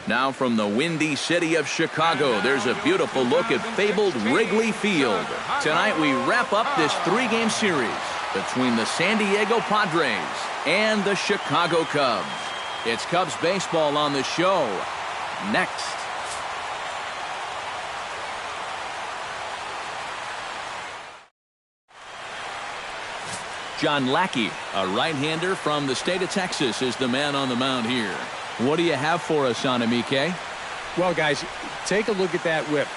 Now from the windy city of Chicago, there's a beautiful look at fabled Wrigley Field. Tonight we wrap up this 3-game series between the San Diego Padres and the Chicago Cubs. It's Cubs baseball on the show next. John Lackey, a right-hander from the state of Texas, is the man on the mound here. What do you have for us on him, EK? Well, guys, take a look at that whip.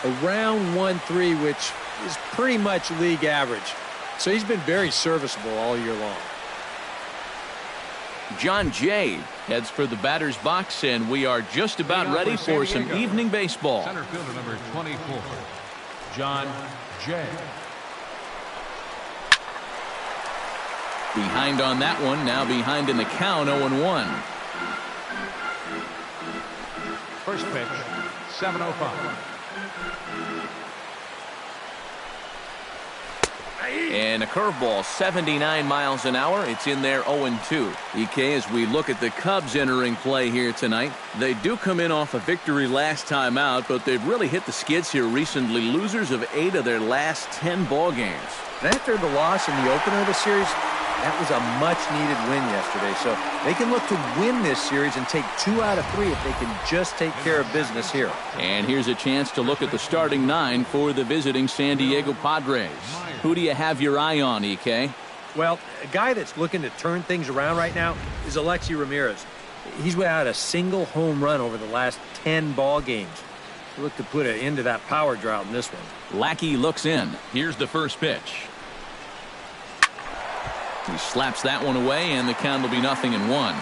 Around 1.3, which is pretty much league average. So he's been very serviceable all year long. John Jay heads for the batter's box, and we are just about ready for some evening baseball. Center fielder number 24, John Jay. Behind on that one, now behind in the count, 0-1. First pitch, 7:05. And a curveball, 79 miles an hour. It's in there, 0-2. EK, as we look at the Cubs entering play here tonight, they do come in off a victory last time out, but they've really hit the skids here recently. Losers of 8 of their last 10 ball games. And after the loss in the opener of the series, that was a much-needed win yesterday. So they can look to win this series and take 2 out of 3 if they can just take care of business here. And here's a chance to look at the starting 9 for the visiting San Diego Padres. Who do you have your eye on, EK? Well, a guy that's looking to turn things around right now is Alexi Ramirez. He's without a single home run over the last 10 ball games. Look to put an end to that power drought in this one. Lackey looks in. Here's the first pitch. He slaps that one away, and the count will be 0-1.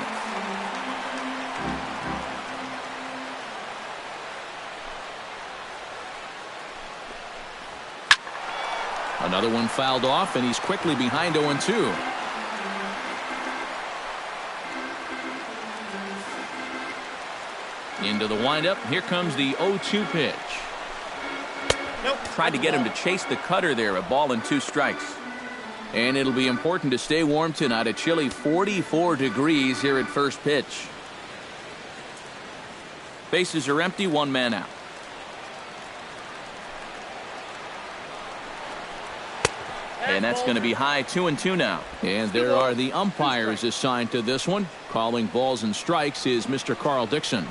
Another one fouled off, and he's quickly behind 0-2. Into the windup. Here comes the 0-2 pitch. Nope. Tried to get him to chase the cutter there. A ball and 2 strikes. And it'll be important to stay warm tonight. A chilly 44 degrees here at first pitch. Bases are empty, 1 man out. And that's going to be high, 2-2 now. And there are the umpires assigned to this one. Calling balls and strikes is Mr. Carl Dixon.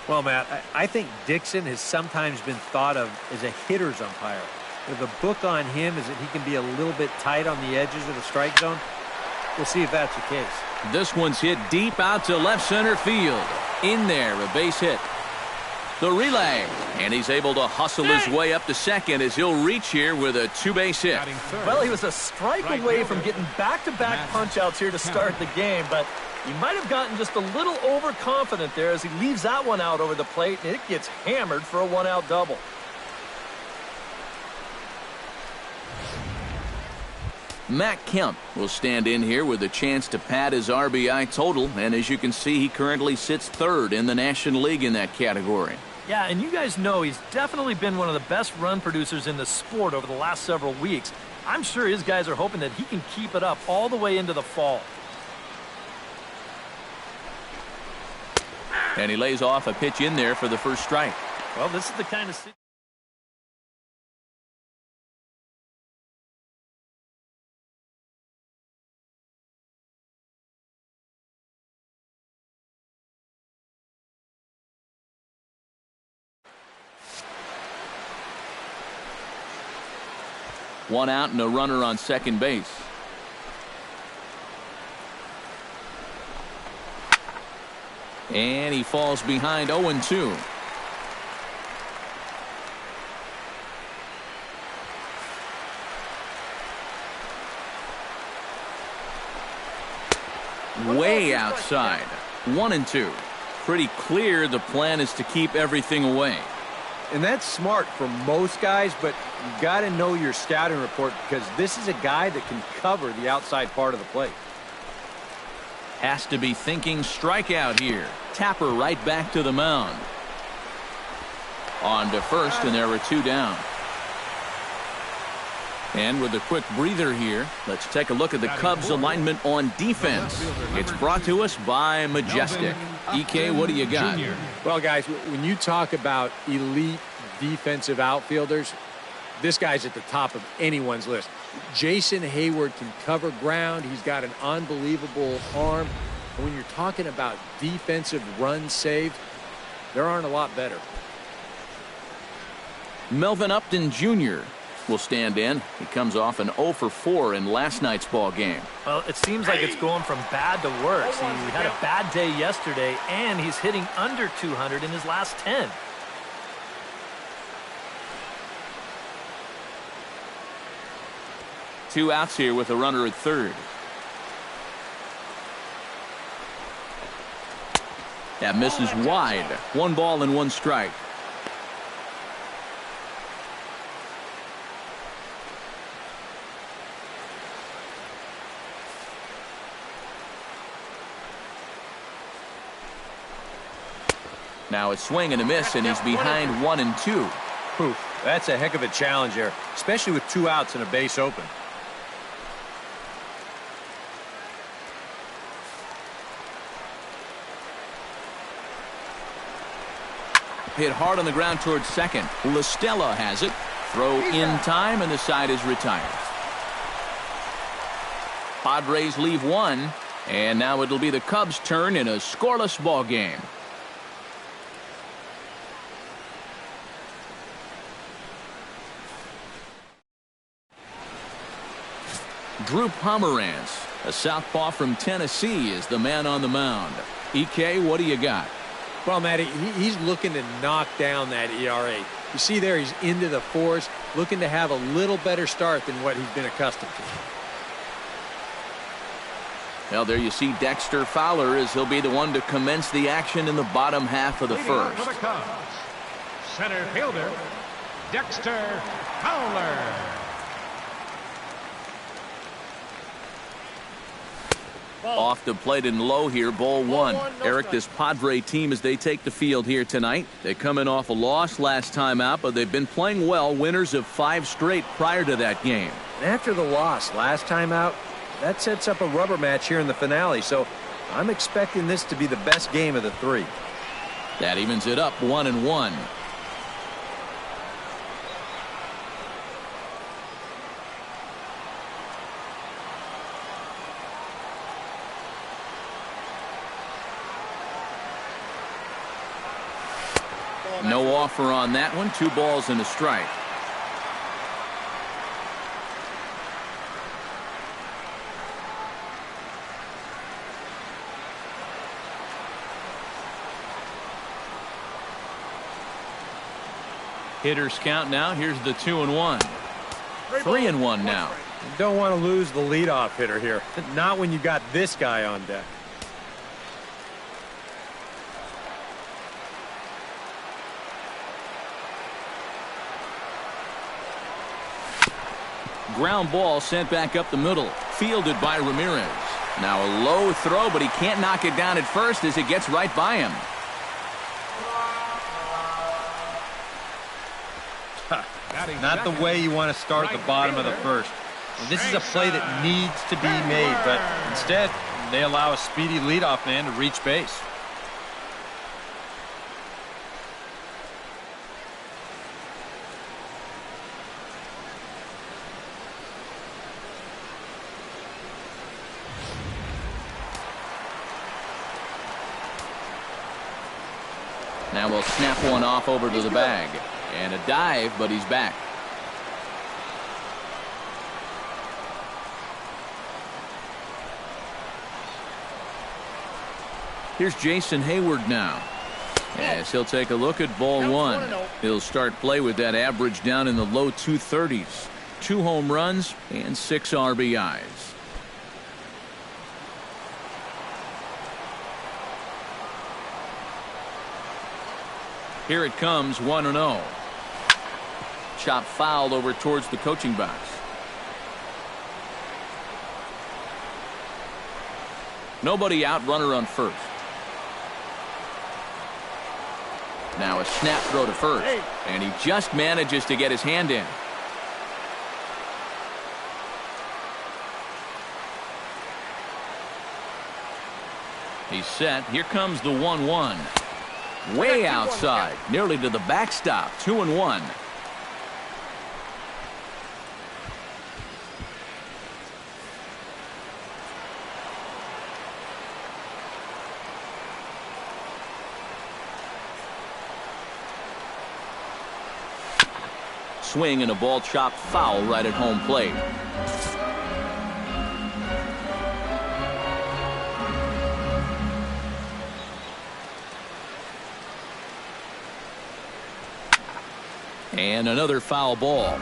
Well, Matt, I think Dixon has sometimes been thought of as a hitter's umpire. The book on him is that he can be a little bit tight on the edges of the strike zone. We'll see if that's the case. This one's hit deep out to left center field. In there, a base hit. The relay. And he's able to hustle his way up to second as he'll reach here with a 2-base hit. Well, he was a strike away from getting back-to-back punch-outs here to start the game, but he might have gotten just a little overconfident there as he leaves that one out over the plate, and it gets hammered for a 1-out double. Matt Kemp will stand in here with a chance to pad his RBI total, and as you can see, he currently sits 3rd in the National League in that category. Yeah, and you guys know he's definitely been one of the best run producers in the sport over the last several weeks. I'm sure his guys are hoping that he can keep it up all the way into the fall. And he lays off a pitch in there for the first strike. Well, this is the kind of... One out and a runner on second base. And he falls behind 0-2. Way outside. 1-2. Pretty clear the plan is to keep everything away. And that's smart for most guys, but you got to know your scouting report because this is a guy that can cover the outside part of the plate. Has to be thinking strikeout here. Tapper right back to the mound. On to first, and there were 2 down. And with a quick breather here, let's take a look at the Cubs alignment on defense. It's brought to us by Majestic. EK, what do you got? Well, guys, when you talk about elite defensive outfielders, this guy's at the top of anyone's list. Jason Hayward can cover ground. He's got an unbelievable arm. And when you're talking about defensive runs saved, there aren't a lot better. Melvin Upton Jr. will stand in. He comes off an 0 for 4 in last night's ball game. Well, it seems like it's going from bad to worse. He had a bad day yesterday, and he's hitting under 200 in his last 10. Two outs here with a runner at third. That misses wide. 1 ball and 1 strike. Now a swing and a miss, and he's behind 1-2. Ooh, that's a heck of a challenge there, especially with 2 outs and a base open. Hit hard on the ground towards second. LaStella has it. Throw in time, and the side is retired. Padres leave 1, and now it'll be the Cubs' turn in a scoreless ball game. Drew Pomeranz, a southpaw from Tennessee, is the man on the mound. EK, what do you got? Well, Matty, he's looking to knock down that ERA. You see there, he's into the 4s, looking to have a little better start than what he's been accustomed to. Well, there you see Dexter Fowler as he'll be the one to commence the action in the bottom half of the first. For the Cubs, center fielder, Dexter Fowler. Off the plate and low here, ball 1. Eric, this Padre team, as they take the field here tonight, they come in off a loss last time out, but they've been playing well, winners of 5 straight prior to that game. And after the loss last time out, that sets up a rubber match here in the finale, so I'm expecting this to be the best game of the 3. That evens it up 1-1. No offer on that one. 2 balls and a strike. Hitters count now. Here's the 2-1. 3-1 now. You don't want to lose the leadoff hitter here. Not when you got this guy on deck. Ground ball sent back up the middle. Fielded by Ramirez. Now a low throw, but he can't knock it down at first as it gets right by him. Not the way you want to start the bottom of the first. Well, this is a play that needs to be made, but instead they allow a speedy leadoff man to reach base. Now we'll snap one off over to the bag. And a dive, but he's back. Here's Jason Hayward now. As he'll take a look at ball 1. He'll start play with that average down in the low 230s. 2 home runs and 6 RBIs. Here it comes, 1-0. Chop foul over towards the coaching box. Nobody out, runner on first. Now a snap throw to first, and he just manages to get his hand in. He's set. Here comes the 1-1. Way outside. Nearly to the backstop. 2-1. Swing and a ball chopped foul right at home plate. And another foul ball.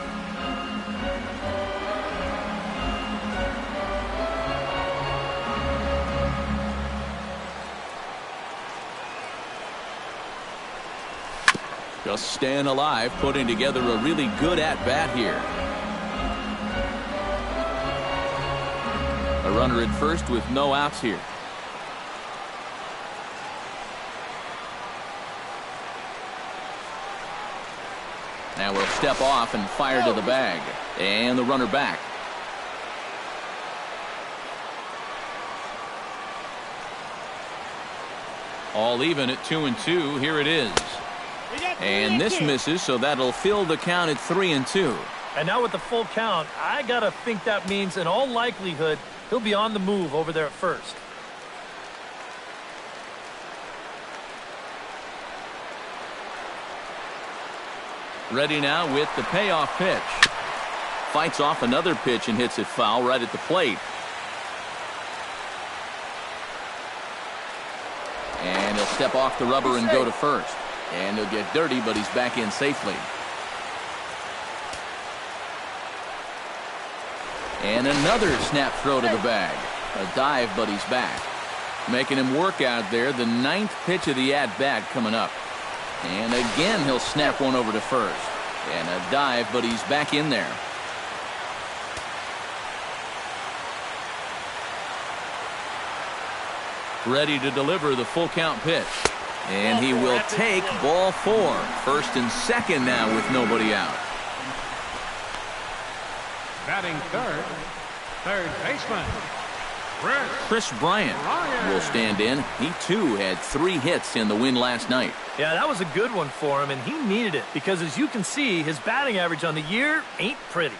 Just staying alive, putting together a really good at-bat here. A runner at first with no outs here. Now we'll step off and fire to the bag. And the runner back. All even at 2-2. Here it is. And this misses, so that'll fill the count at 3-2. And now with the full count, I gotta think that means in all likelihood he'll be on the move over there at first. Ready now with the payoff pitch. Fights off another pitch and hits it foul right at the plate. And he'll step off the rubber and go to first. And he'll get dirty, but he's back in safely. And another snap throw to the bag. A dive, but he's back. Making him work out there. The 9th pitch of the at-bat coming up. And again, he'll snap one over to first. And a dive, but he's back in there. Ready to deliver the full count pitch. And he will take ball 4. First and second now with nobody out. Batting third baseman, Chris Bryant will stand in. He too had 3 hits in the win last night. Yeah, that was a good one for him, and he needed it because, as you can see, his batting average on the year ain't pretty.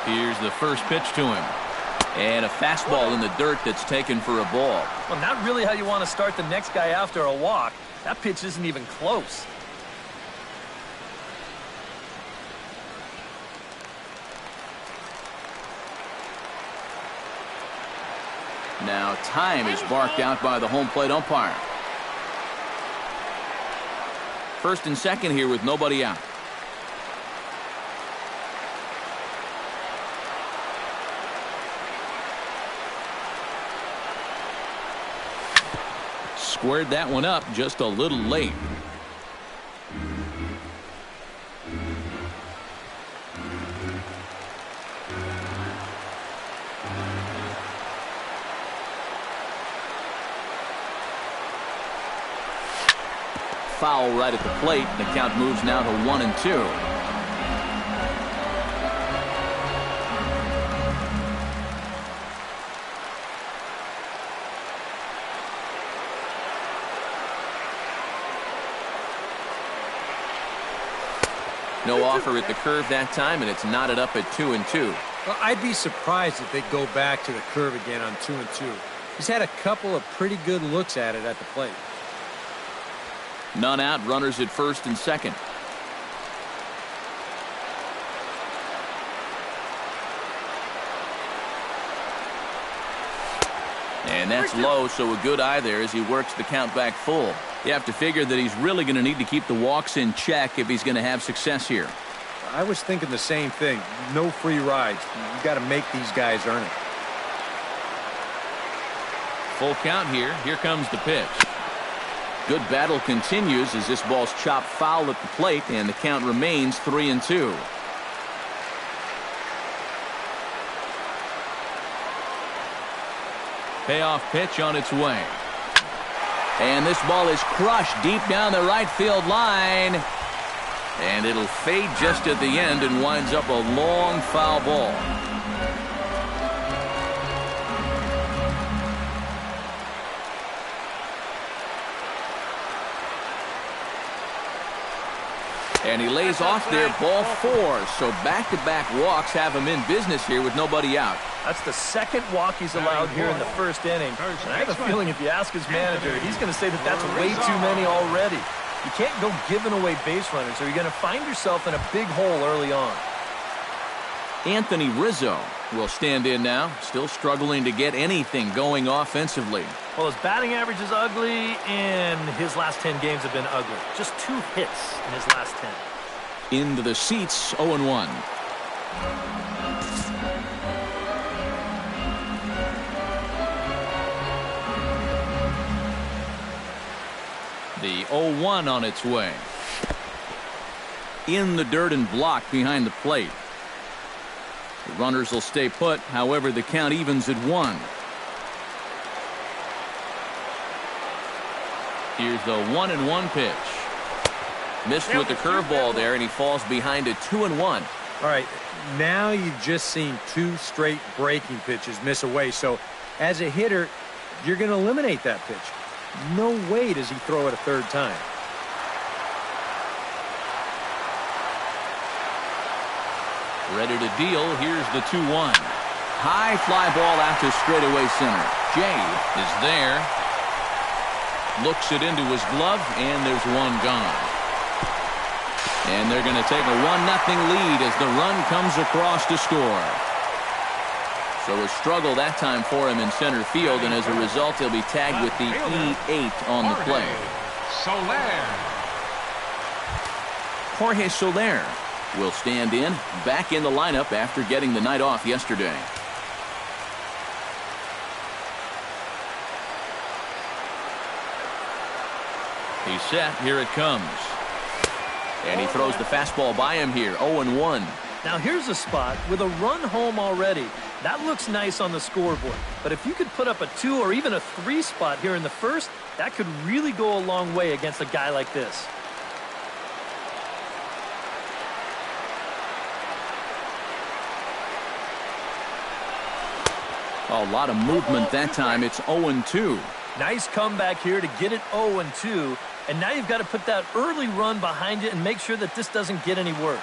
Here's the first pitch to him. And a fastball in the dirt that's taken for a ball. Well, not really how you want to start the next guy after a walk. That pitch isn't even close. Now time is barked out by the home plate umpire. First and second here with nobody out. Squared that one up just a little late. Foul right at the plate. The count moves now to 1-2. No offer at the curve that time, and it's knotted up at 2-2. Well, I'd be surprised if they go back to the curve again on 2-2. He's had a couple of pretty good looks at it at the plate. None out, runners at first and second. And that's low, so a good eye there as he works the count back full. You have to figure that he's really going to need to keep the walks in check if he's going to have success here. I was thinking the same thing. No free rides. You got to make these guys earn it. Full count here. Here comes the pitch. Good battle continues as this ball's chopped foul at the plate, and the count remains 3-2. Payoff pitch on its way. And this ball is crushed deep down the right field line. And it'll fade just at the end and winds up a long foul ball. And he lays off there, ball 4. So back-to-back walks have him in business here with nobody out. That's the second walk he's allowed here in the first inning. And I have a feeling if you ask his manager, he's going to say that that's way too many already. You can't go giving away base runners, or you're going to find yourself in a big hole early on. Anthony Rizzo will stand in now, still struggling to get anything going offensively. Well, his batting average is ugly, and his last 10 games have been ugly. Just 2 hits in his last 10. Into the seats, 0-1. The 0-1 on its way. In the dirt and blocked behind the plate. The runners will stay put, however the count evens at 1. Here's the 1-1 pitch. Missed with the curveball there, and he falls behind at 2-1. All right, now you've just seen 2 straight breaking pitches miss away. So as a hitter, you're going to eliminate that pitch. No way does he throw it a third time. Ready to deal. Here's the 2-1. High fly ball out to straightaway center. Jay is there. Looks it into his glove, and there's one gone. And they're going to take a 1-0 lead as the run comes across to score. So a struggle that time for him in center field, and as a result, he'll be tagged with the E8 on the play. Jorge Soler will stand in, back in the lineup after getting the night off yesterday. He's set. Here it comes. And he throws the fastball by him here. 0-1. Now here's a spot with a run home already. That looks nice on the scoreboard. But if you could put up a 2 or even a 3 spot here in the first, that could really go a long way against a guy like this. A lot of movement that time. It's 0-2. Nice comeback here to get it 0-2. And now you've got to put that early run behind it and make sure that this doesn't get any worse.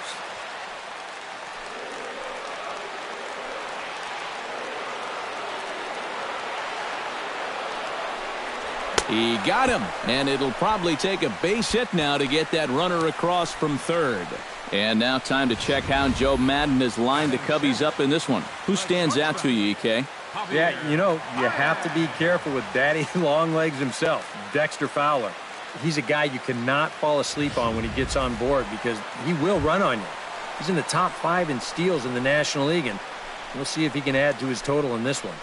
He got him, and it'll probably take a base hit now to get that runner across from third. And now time to check how Joe Madden has lined the Cubbies up in this one. Who stands out to you, EK? Yeah, you know, you have to be careful with Daddy Longlegs himself, Dexter Fowler. He's a guy you cannot fall asleep on when he gets on board because he will run on you. He's in the top 5 in steals in the National League, and we'll see if he can add to his total in this one.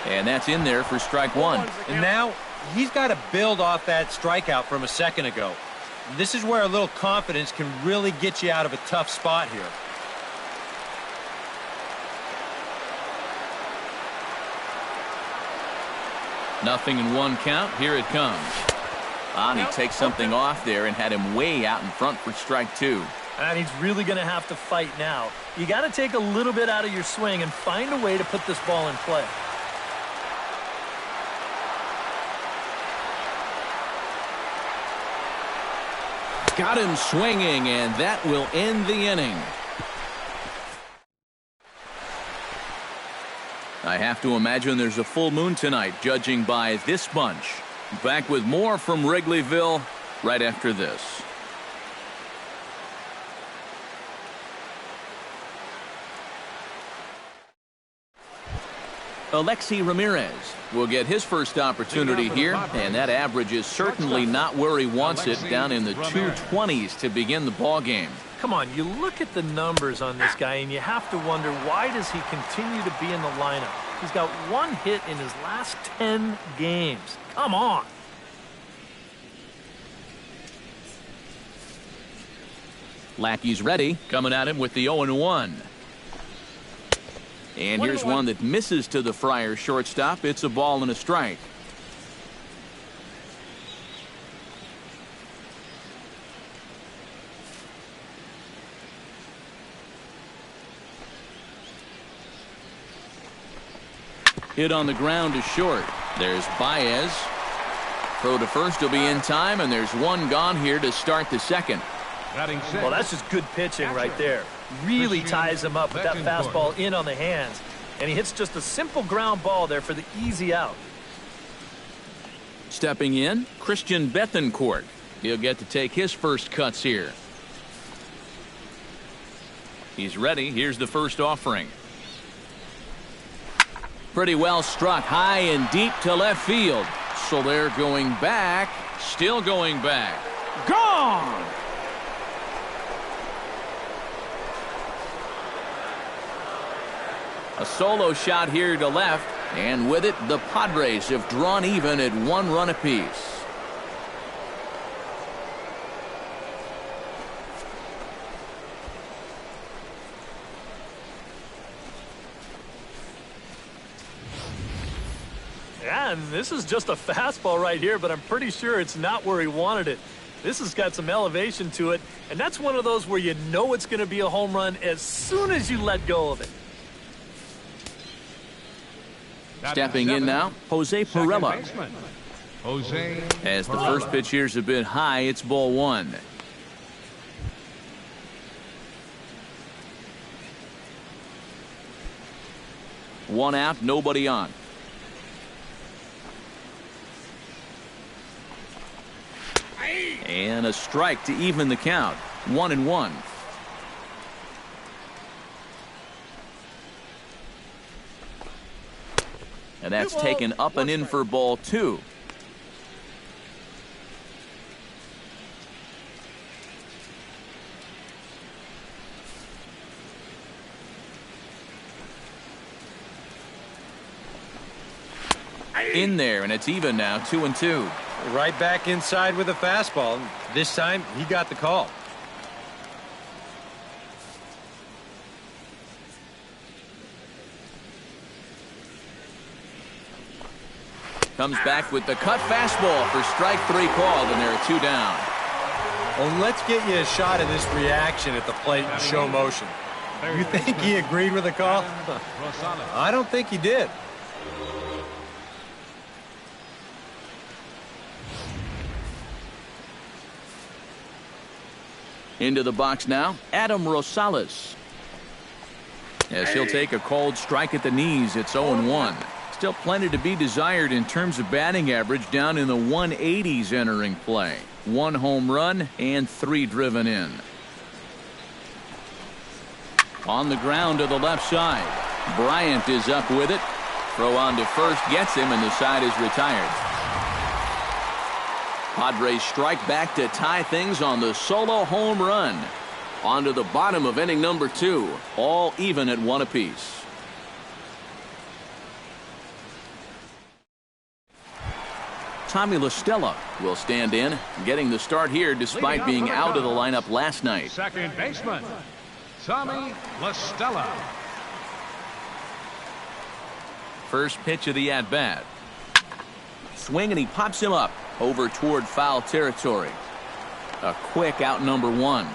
And that's in there for strike 1. And now he's got to build off that strikeout from a second ago. This is where a little confidence can really get you out of a tough spot here. Nothing in 1 count. Here it comes. And he takes something off there and had him way out in front for strike 2. And he's really going to have to fight now. You got to take a little bit out of your swing and find a way to put this ball in play. Got him swinging, and that will end the inning. I have to imagine there's a full moon tonight, judging by this bunch. Back with more from Wrigleyville right after this. Alexi Ramirez will get his first opportunity here, and that average is certainly not where he wants it, down in the 220s to begin the ball game. Come on, you look at the numbers on this guy, and you have to wonder, why does he continue to be in the lineup? He's got 1 hit in his last 10 games. Come on. Lackey's ready, coming at him with the 0-1. And here's one that misses to the Friars shortstop. It's a ball and a strike. Hit on the ground to short. There's Baez. Throw to first will be in time, and there's one gone here to start the second. Well, that's just good pitching right there. Really ties him up with that fastball in on the hands. And he hits just a simple ground ball there for the easy out. Stepping in, Christian Bethancourt. He'll get to take his first cuts here. He's ready. Here's the first offering. Pretty well struck high and deep to left field. So they're going back. Still going back. Gone! A solo shot here to left. And with it, the Padres have drawn even at 1 run apiece. Yeah, and this is just a fastball right here, but I'm pretty sure it's not where he wanted it. This has got some elevation to it, and that's one of those where you know it's going to be a home run as soon as you let go of it. Stepping in now, Jose Pirela. Jose As the first pitch here's a bit high, it's ball 1. One out, nobody on. And a strike to even the count. 1-1. And that's taken up and in for ball 2. In there, and it's even now, 2-2. Right back inside with a fastball. This time, he got the call. Comes back with the cut fastball for strike 3 called, and there are 2 down. Well, let's get you a shot of this reaction at the plate in show motion. You think he agreed with the call? I don't think he did. Into the box now, Adam Rosales. As he'll take a cold strike at the knees, it's 0-1. Still plenty to be desired in terms of batting average, down in the 180s entering play. 1 home run and 3 driven in. On the ground to the left side. Bryant is up with it. Throw on to first gets him, and the side is retired. Padres strike back to tie things on the solo home run. On to the bottom of inning number 2. All even at 1 apiece. Tommy La Stella will stand in, getting the start here despite being out of the lineup last night. Second baseman, Tommy La Stella. First pitch of the at-bat. Swing, and he pops him up over toward foul territory. A quick out number 1.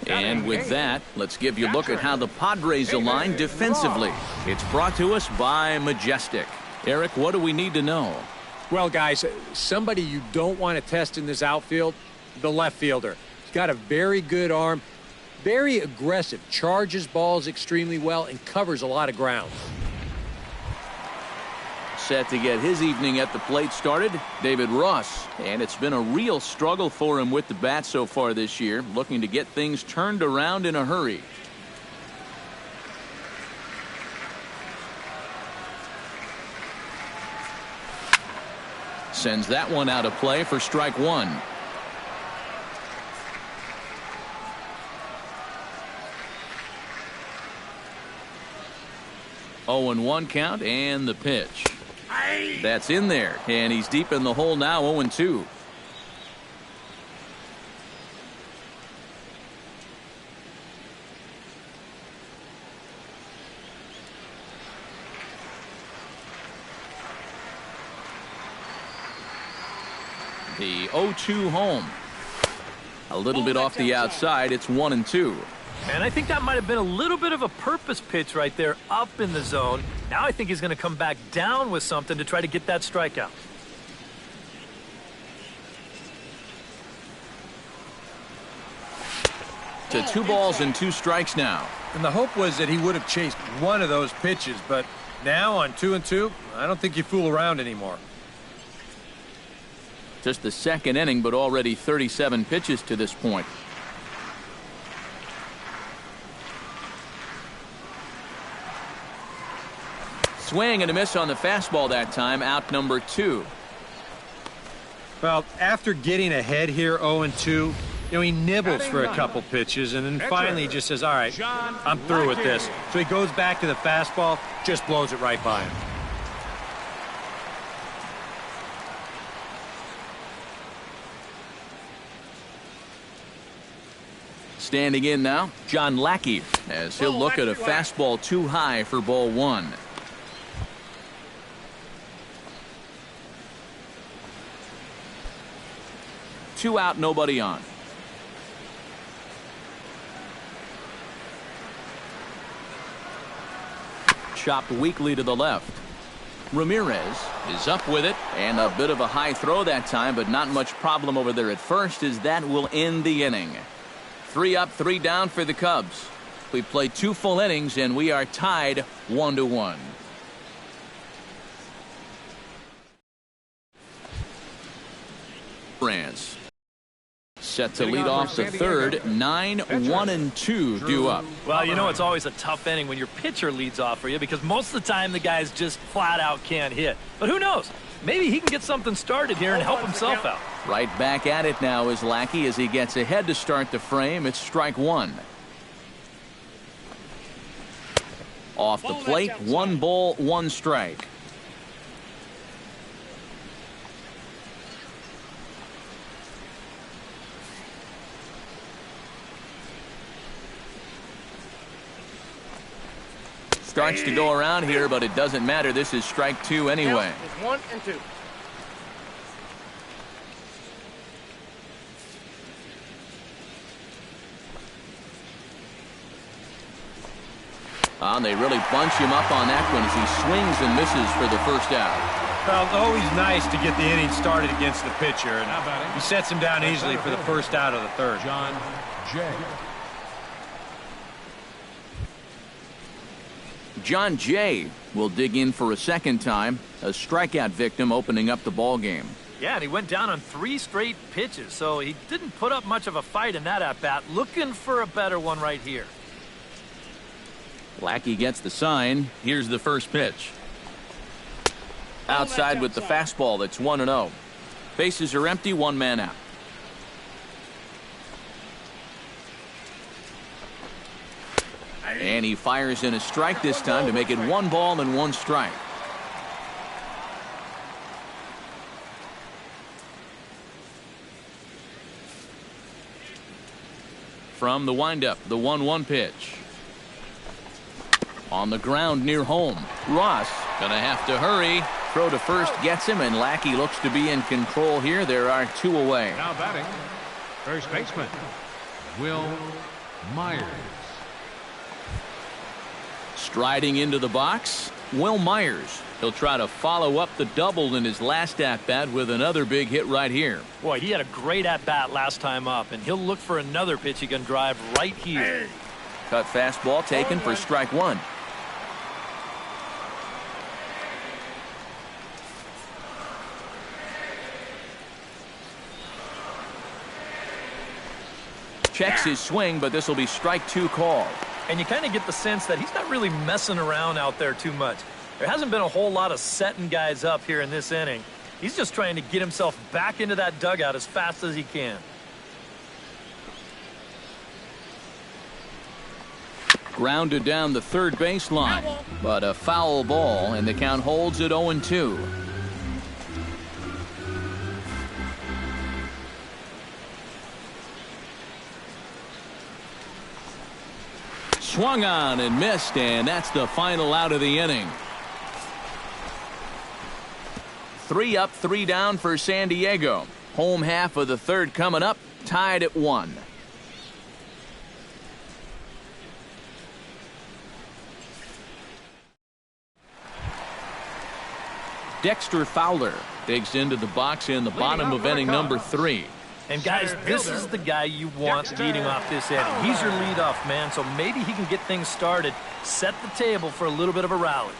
And with that, let's give you a look at how the Padres align defensively. It's brought to us by Majestic. Eric, what do we need to know? Well, guys, somebody you don't want to test in this outfield, the left fielder. He's got a very good arm, very aggressive, charges balls extremely well, and covers a lot of ground. Set to get his evening at the plate started, David Ross. And it's been a real struggle for him with the bat so far this year, looking to get things turned around in a hurry. Sends that one out of play for strike 1. 0-1 count and the pitch. That's in there, and he's deep in the hole now, 0-2. The 0-2 home. A little bit off the outside. It's 1-2. And I think that might have been a little bit of a purpose pitch right there up in the zone. Now I think he's going to come back down with something to try to get that strikeout. To 2 balls and 2 strikes now. And the hope was that he would have chased one of those pitches, but now on 2-2, I don't think you fool around anymore. Just the second inning, but already 37 pitches to this point. Swing and a miss on the fastball that time, out number 2. Well, after getting ahead here 0-2, he nibbles for a couple pitches, and then finally he just says, all right, I'm through with this. So he goes back to the fastball, just blows it right by him. Standing in now, John Lackey, as he'll look at a fastball too high for ball 1. Two out, nobody on. Chopped weakly to the left. Ramirez is up with it, and a bit of a high throw that time, but not much problem over there at first, as that will end the inning. 3 up, 3 down for the Cubs. We played 2 full innings, and we are tied 1-1. France set to lead off the third. 9-1-2 due up. Well, it's always a tough inning when your pitcher leads off for you, because most of the time the guys just flat out can't hit. But who knows? Maybe he can get something started here and help himself out. Right back at it now is Lackey as he gets ahead to start the frame. It's strike 1. Off the plate, 1 ball, 1 strike. Starts to go around here, but it doesn't matter. This is strike 2 anyway. 1-2. They really bunch him up on that one as he swings and misses for the first out. Well, it's always nice to get the inning started against the pitcher, and he sets him down easily for the first out of the third. John Jay. John Jay will dig in for a second time. A strikeout victim opening up the ball game. Yeah, and he went down on 3 straight pitches, so he didn't put up much of a fight in that at-bat. Looking for a better one right here. Lackey gets the sign. Here's the first pitch. Outside with the fastball. That's 1-0. Bases are empty, 1 man out. And he fires in a strike this time to make it 1 ball and 1 strike. From the windup, the 1-1 pitch. On the ground near home. Ross gonna have to hurry. Throw to first gets him, and Lackey looks to be in control here. There are 2 away. Now batting, first baseman, Will Myers. Striding into the box, Will Myers. He'll try to follow up the double in his last at-bat with another big hit right here. Boy, he had a great at-bat last time up, and he'll look for another pitch he can drive right here. Cut fastball taken for strike 1. Checks his swing, but this will be strike 2 called. And you kind of get the sense that he's not really messing around out there too much. There hasn't been a whole lot of setting guys up here in this inning. He's just trying to get himself back into that dugout as fast as he can. Grounded down the third baseline, but a foul ball, and the count holds at 0-2. Swung on and missed, and that's the final out of the inning. 3 up, 3 down for San Diego. Home half of the third coming up, tied at 1. Dexter Fowler digs into the box in the bottom of inning number 3. And guys, this is the guy you want leading off this inning. He's your leadoff man, so maybe he can get things started, set the table for a little bit of a rally.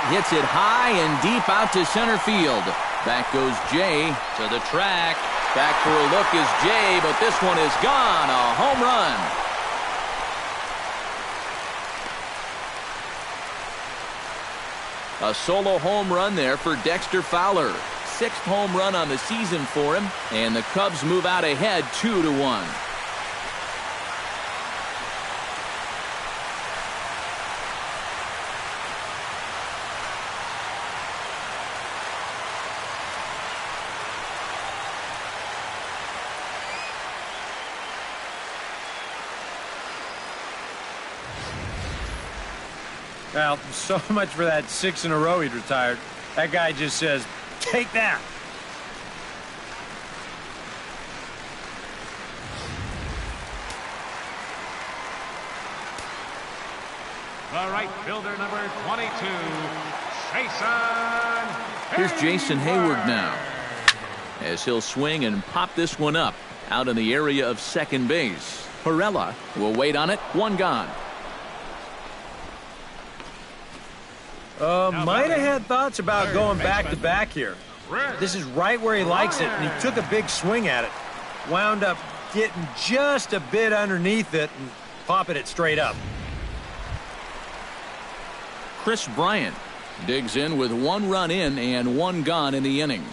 Hits it high and deep out to center field. Back goes Jay to the track. Back for a look is Jay, but this one is gone. A home run. A solo home run there for Dexter Fowler. 6th home run on the season for him, and the Cubs move out ahead 2-1. Well, so much for that 6 in a row he'd retired. That guy just says, take that. The right fielder, number 22, Jason. Here's Jason Hayward now, as he'll swing and pop this one up out in the area of second base. Perella will wait on it. 1 gone. Might have had thoughts about going back-to-back here. This is right where he likes it, and he took a big swing at it. Wound up getting just a bit underneath it and popping it straight up. Chris Bryant digs in with 1 run in and 1 gone in the inning.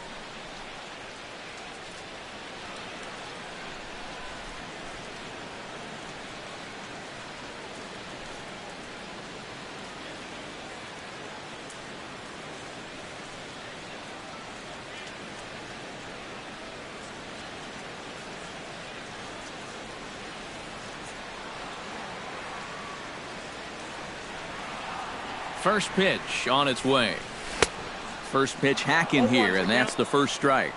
First pitch on its way. First pitch hacking here, and that's the first strike.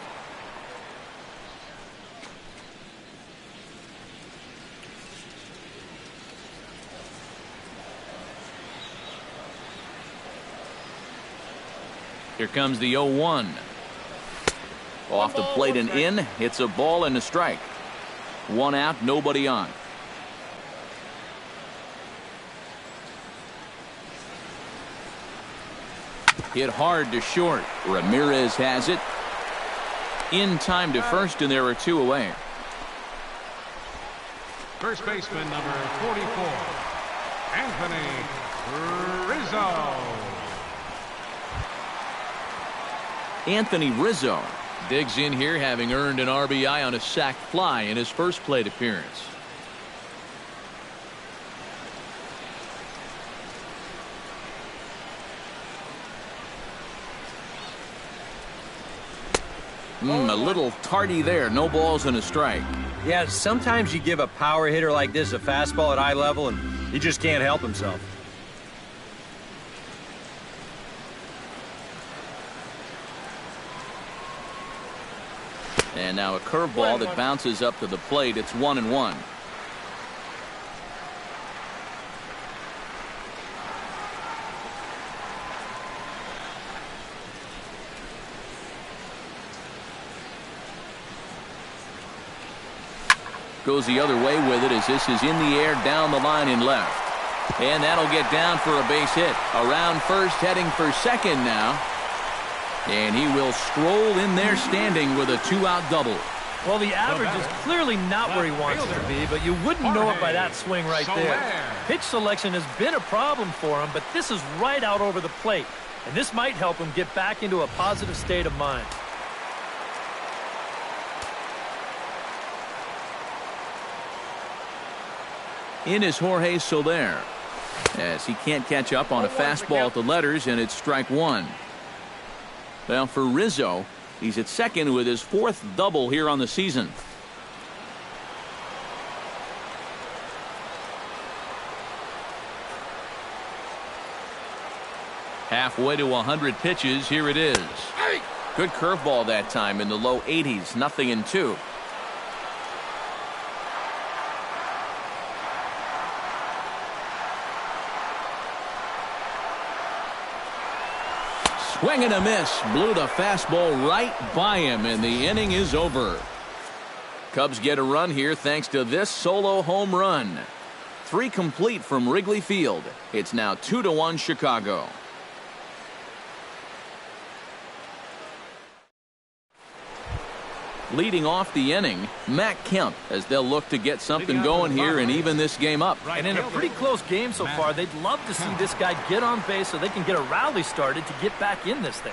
Here comes the 0-1. Off the plate and in. It's a ball and a strike. 1 out, nobody on. Hit hard to short. Ramirez has it. In time to first, and there are 2 away. First baseman, number 44, Anthony Rizzo. Anthony Rizzo digs in here, having earned an RBI on a sac fly in his first plate appearance. A little tardy there. No balls and a strike. Yeah, sometimes you give a power hitter like this a fastball at eye level, and he just can't help himself. And now a curveball that bounces up to the plate. It's 1-1. Goes the other way with it as this is in the air down the line in left. And that'll get down for a base hit. Around first, heading for second now. And he will stroll in there standing with a 2-out double. Well, the average is clearly not where he wants it to be, but you wouldn't know it by that swing right there. Pitch selection has been a problem for him, but this is right out over the plate. And this might help him get back into a positive state of mind. In is Jorge Soler, as he can't catch up on a fastball at the letters, and it's strike one. Well, for Rizzo, he's at second with his 4th double here on the season. Halfway to 100 pitches. Here it is. Good curveball that time in the low 80s. 0-2. Swing and a miss. Blew the fastball right by him, and the inning is over. Cubs get a run here thanks to this solo home run. 3 complete from Wrigley Field. It's now 2-1 Chicago. Leading off the inning, Matt Kemp, as they'll look to get something going here and even this game up. And in a pretty close game so far, they'd love to see this guy get on base so they can get a rally started to get back in this thing.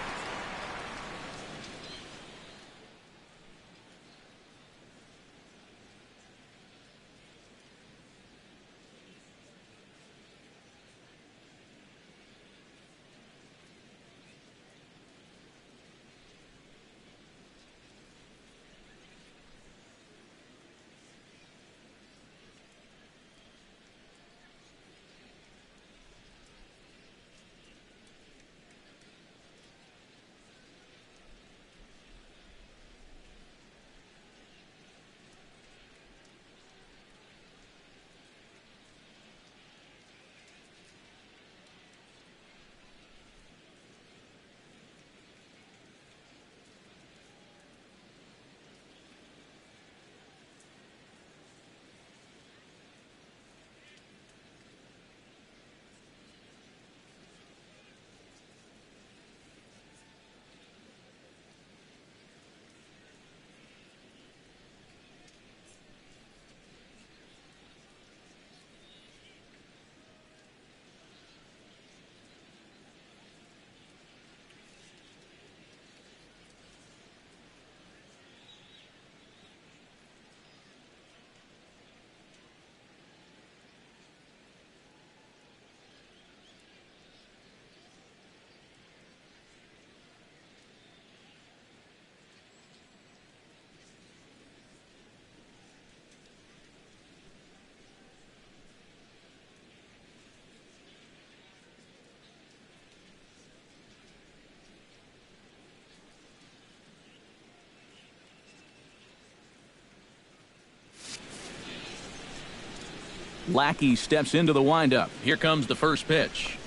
Lackey steps into the windup. Here comes the first pitch.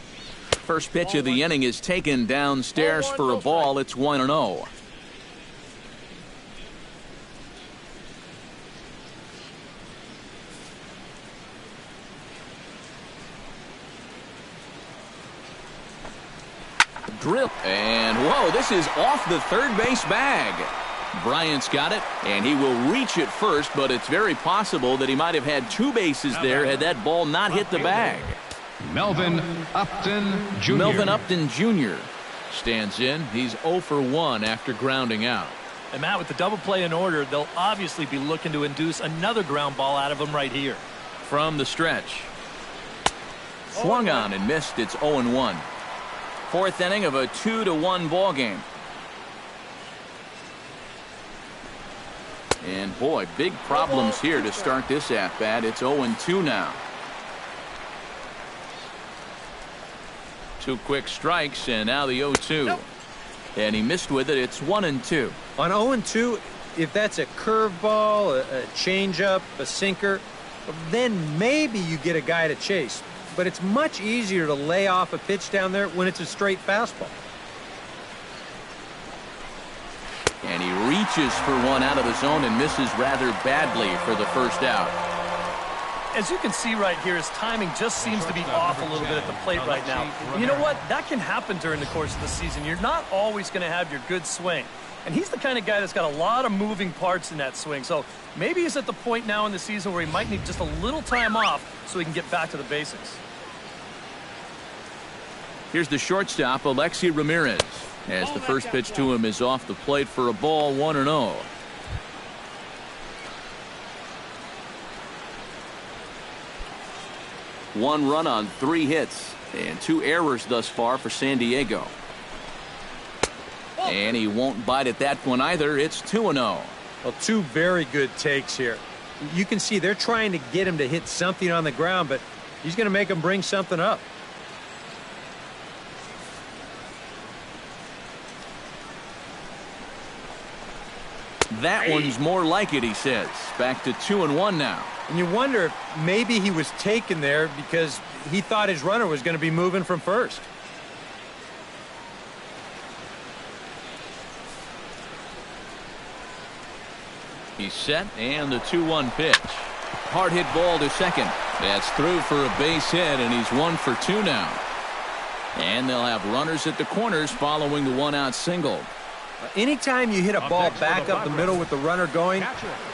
First pitch of the inning is taken downstairs for a ball. It's 1-0. Drill. And whoa, this is off the third base bag. Bryant's got it, and he will reach it first, but it's very possible that he might have had 2 bases there had that ball not hit the bag. Melvin Upton Jr. Melvin Upton Jr. stands in. He's 0 for 1 after grounding out. And Matt, with the double play in order, they'll obviously be looking to induce another ground ball out of him right here. From the stretch. Swung on and missed. It's 0-1. 4th inning of a 2-1 ball game. And boy, big problems here to start this at-bat. It's 0-2 now. 2 quick strikes, and now the 0-2. And he missed with it. It's 1-2. On 0-2, if that's a curveball, a changeup, a sinker, then maybe you get a guy to chase. But it's much easier to lay off a pitch down there when it's a straight fastball. And he reaches for one out of the zone and misses rather badly for the first out. As you can see right here, his timing just seems to be off a little bit at the plate right now. And you know what? That can happen during the course of the season. You're not always going to have your good swing. And he's the kind of guy that's got a lot of moving parts in that swing. So maybe he's at the point now in the season where he might need just a little time off so he can get back to the basics. Here's the shortstop, Alexi Ramirez, as the first pitch to him is off the plate for a ball, 1-0. 1 run on 3 hits and 2 errors thus far for San Diego. And he won't bite at that one either. It's 2-0. Well, 2 very good takes here. You can see they're trying to get him to hit something on the ground, but he's going to make him bring something up. That one's more like it, he says. Back to 2-1 now. And you wonder if maybe he was taken there because he thought his runner was going to be moving from first. He's set, and the 2-1 pitch. Hard hit ball to second. That's through for a base hit, and he's 1 for 2 now. And they'll have runners at the corners following the 1-out single. Anytime you hit a ball back up the middle with the runner going, it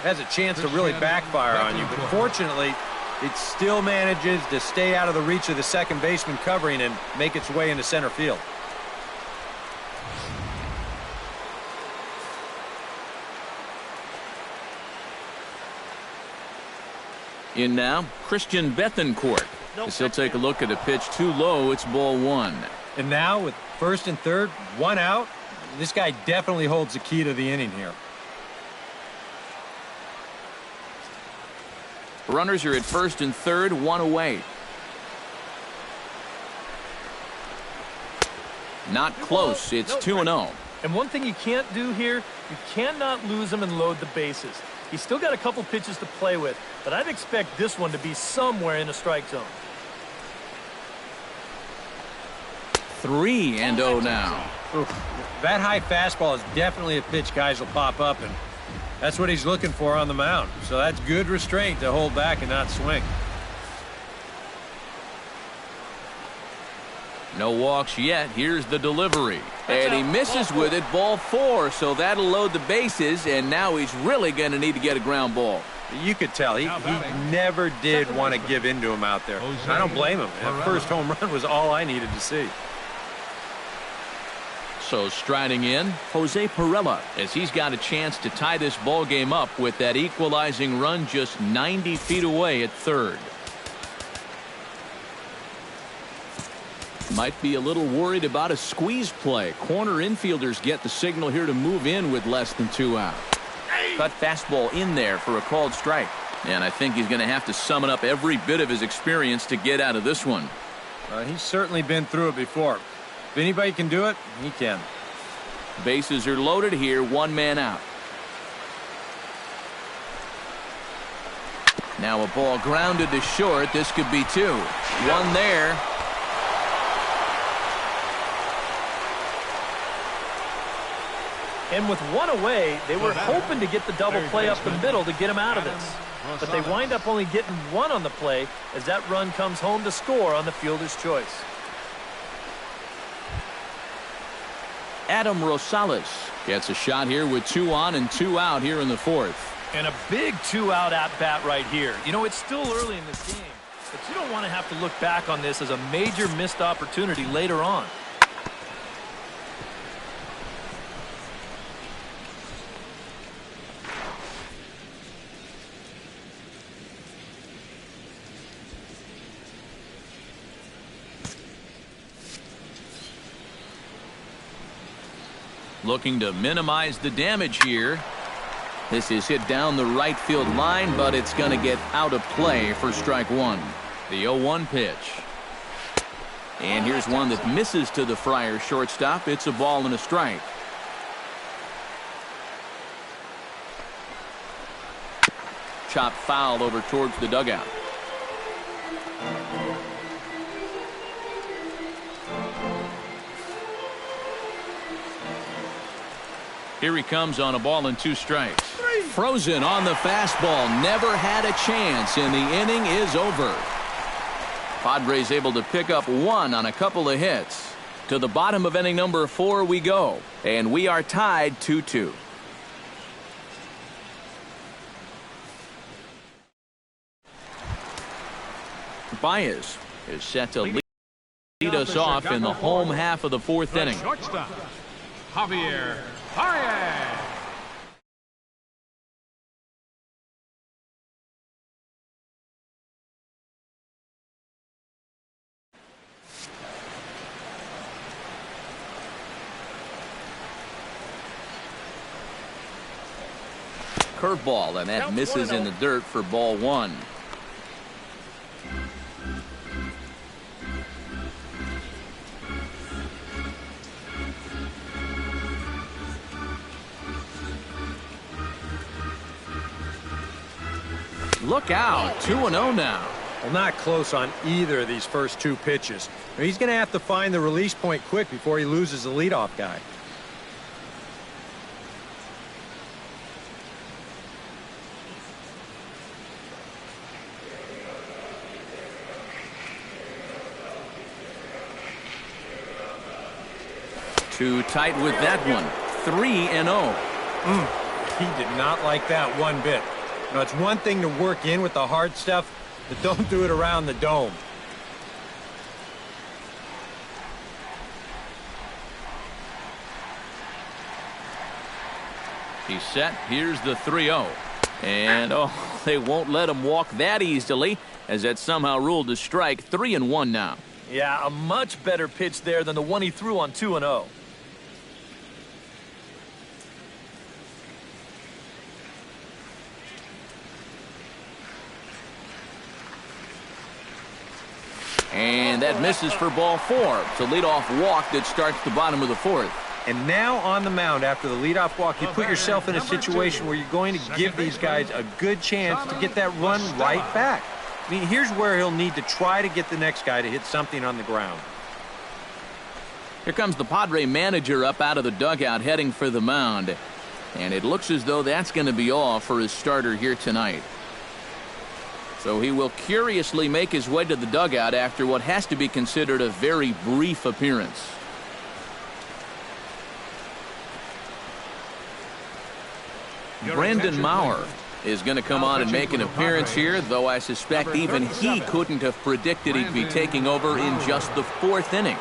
has a chance to really backfire on you. But fortunately, it still manages to stay out of the reach of the second baseman covering and make its way into center field. In now, Christian Bethancourt. As he'll take a look at a pitch too low, it's ball 1. And now with first and third, 1 out, this guy definitely holds the key to the inning here. Runners are at first and third, 1 away. Not close. It's 2-0. And one thing you can't do here, you cannot lose him and load the bases. He's still got a couple pitches to play with, but I'd expect this one to be somewhere in a strike zone. 3-0 now. Oof. That high fastball is definitely a pitch guys will pop up, and that's what he's looking for on the mound. So that's good restraint to hold back and not swing. No walks yet. Here's the delivery. And he misses with it. Ball 4. So that'll load the bases. And now he's really going to need to get a ground ball. You could tell he never did want to give in to him out there. I don't blame him. That first home run was all I needed to see. So striding in, Jose Pirela, as he's got a chance to tie this ball game up with that equalizing run just 90 feet away at third. Might be a little worried about a squeeze play. Corner infielders get the signal here to move in with less than 2 out. Cut fastball in there for a called strike. And I think he's going to have to summon up every bit of his experience to get out of this one. He's certainly been through it before. If anybody can do it, he can. Bases are loaded here, 1 man out. Now a ball grounded to short. This could be 2. 1 there. And with 1 away, they were hoping to get the double play up the middle to get him out of this. But they wind up only getting 1 on the play as that run comes home to score on the fielder's choice. Adam Rosales gets a shot here with 2 on and 2 out here in the 4th. And a big 2-out at-bat right here. You know, it's still early in this game, but you don't want to have to look back on this as a major missed opportunity later on. Looking to minimize the damage here. This is hit down the right field line, but it's going to get out of play for strike 1. The 0-1 pitch. And here's one that misses to the Friars shortstop. It's a ball and a strike. Chop foul over towards the dugout. Here he comes on a ball and 2 strikes. Frozen on the fastball. Never had a chance, and the inning is over. Padres able to pick up 1 on a couple of hits. To the bottom of inning number 4 we go, and we are tied 2-2. Baez is set to lead us off in the home half of the 4th inning. Shortstop, Javier Baez. curveball, and that misses in the dirt for ball one. Look out, 2-0 now. Well, not close on either of these first two pitches. He's going to have to find the release point quick before he loses the leadoff guy. Too tight with that one. 3-0. He did not like that one bit. You know, it's one thing to work in with the hard stuff, but don't do it around the dome. He's set. Here's the 3-0. And, oh, they won't let him walk that easily, as that's somehow ruled a strike. 3-1 now. Yeah, a much better pitch there than the one he threw on 2-0. And that misses for ball four. It's a leadoff walk that starts the bottom of the fourth. And now on the mound after the leadoff walk, you put yourself in a situation where you're going to give these guys a good chance to get that run right back. I mean, here's where he'll need to try to get the next guy to hit something on the ground. Here comes the Padre manager up out of the dugout heading for the mound. And it looks as though that's going to be all for his starter here tonight. So he will curiously make his way to the dugout after what has to be considered a very brief appearance. Brandon Maurer is going to come on and make an appearance here, though I suspect even he couldn't have predicted he'd be taking over in just the fourth inning.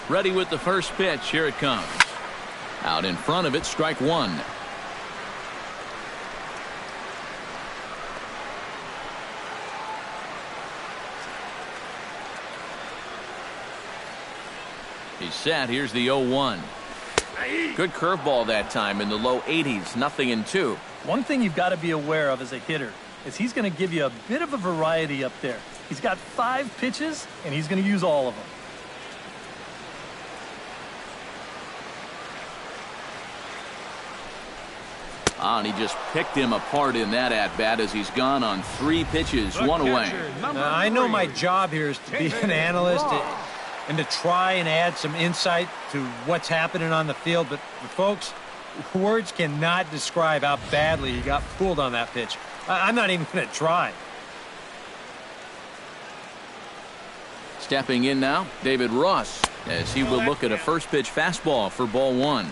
Ready with the first pitch. Here it comes. Out in front of it, strike one. He's set. Here's the 0-1. Good curveball that time in the low 80s. 0-2. One thing you've got to be aware of as a hitter is he's going to give you a bit of a variety up there. He's got 5 pitches, and he's going to use all of them. And he just picked him apart in that at-bat as he's gone on 3 pitches, 1 away. I know my job here is to be an analyst and to try and add some insight to what's happening on the field. But folks, words cannot describe how badly he got fooled on that pitch. I'm not even going to try. Stepping in now, David Ross, as he will look at a first pitch fastball for ball one.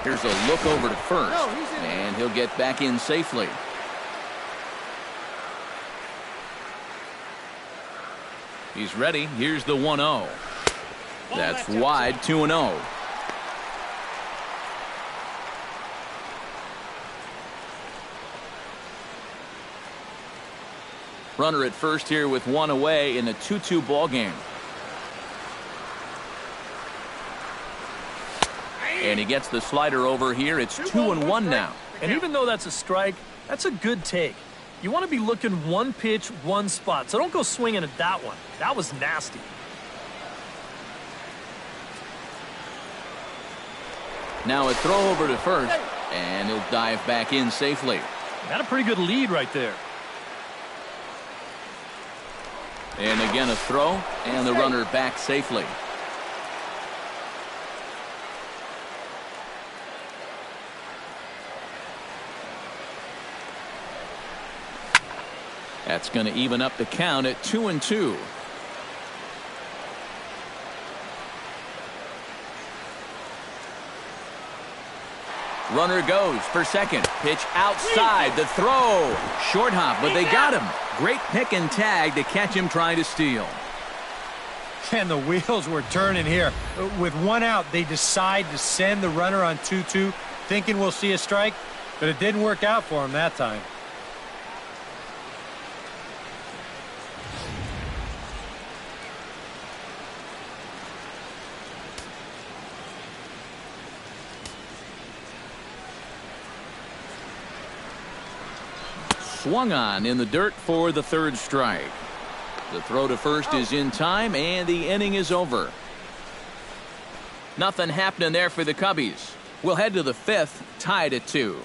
Here's a look over to first, and he'll get back in safely. He's ready. Here's the 1-0. That's wide, 2-0. Runner at first here with 1 away in a 2-2 ball game. And he gets the slider over here. It's 2-1 now. And even though that's a strike, that's a good take. You want to be looking one pitch, one spot. So don't go swinging at that one. That was nasty. Now a throw over to first, and he'll dive back in safely. Got a pretty good lead right there. And again a throw, and the runner back safely. That's going to even up the count at 2-2. Runner goes for second. Pitch outside. The throw. Short hop, but they got him. Great pick and tag to catch him trying to steal. And the wheels were turning here. With one out, they decide to send the runner on 2-2, thinking we'll see a strike, but it didn't work out for him that time. Swung on in the dirt for the third strike. The throw to first is in time, and the inning is over. Nothing happening there for the Cubbies. We'll head to the fifth, tied at 2.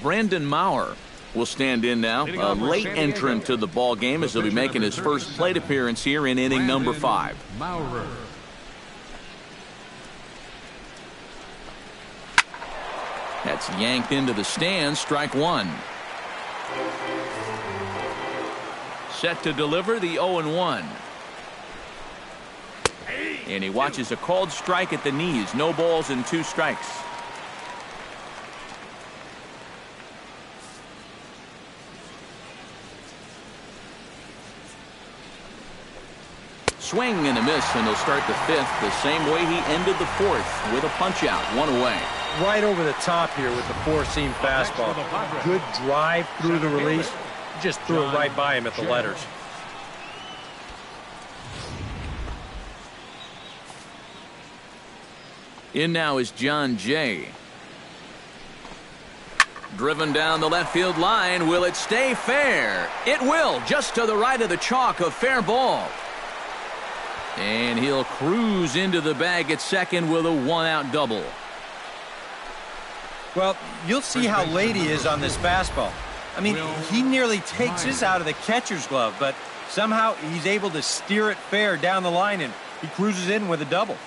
Brandon Maurer will stand in now, a late entrant to the ball game, as he'll be making his first plate appearance here in inning number 5. Maurer. That's yanked into the stands, strike 1. Set to deliver the 0-1. And he watches a called strike at the knees. No balls and 2 strikes. Swing and a miss, and he'll start the 5th the same way he ended the 4th, with a punch out, 1 away. Right over the top here with the 4-seam fastball. Good drive through the release. Just threw it right by him at the letters. In now is John Jay. Driven down the left field line. Will it stay fair? It will, just to the right of the chalk, a fair ball. And he'll cruise into the bag at second with a 1-out double. Well, you'll see how late he is on this fastball. I mean, he nearly takes his out of the catcher's glove, but somehow he's able to steer it fair down the line, and he cruises in with a double.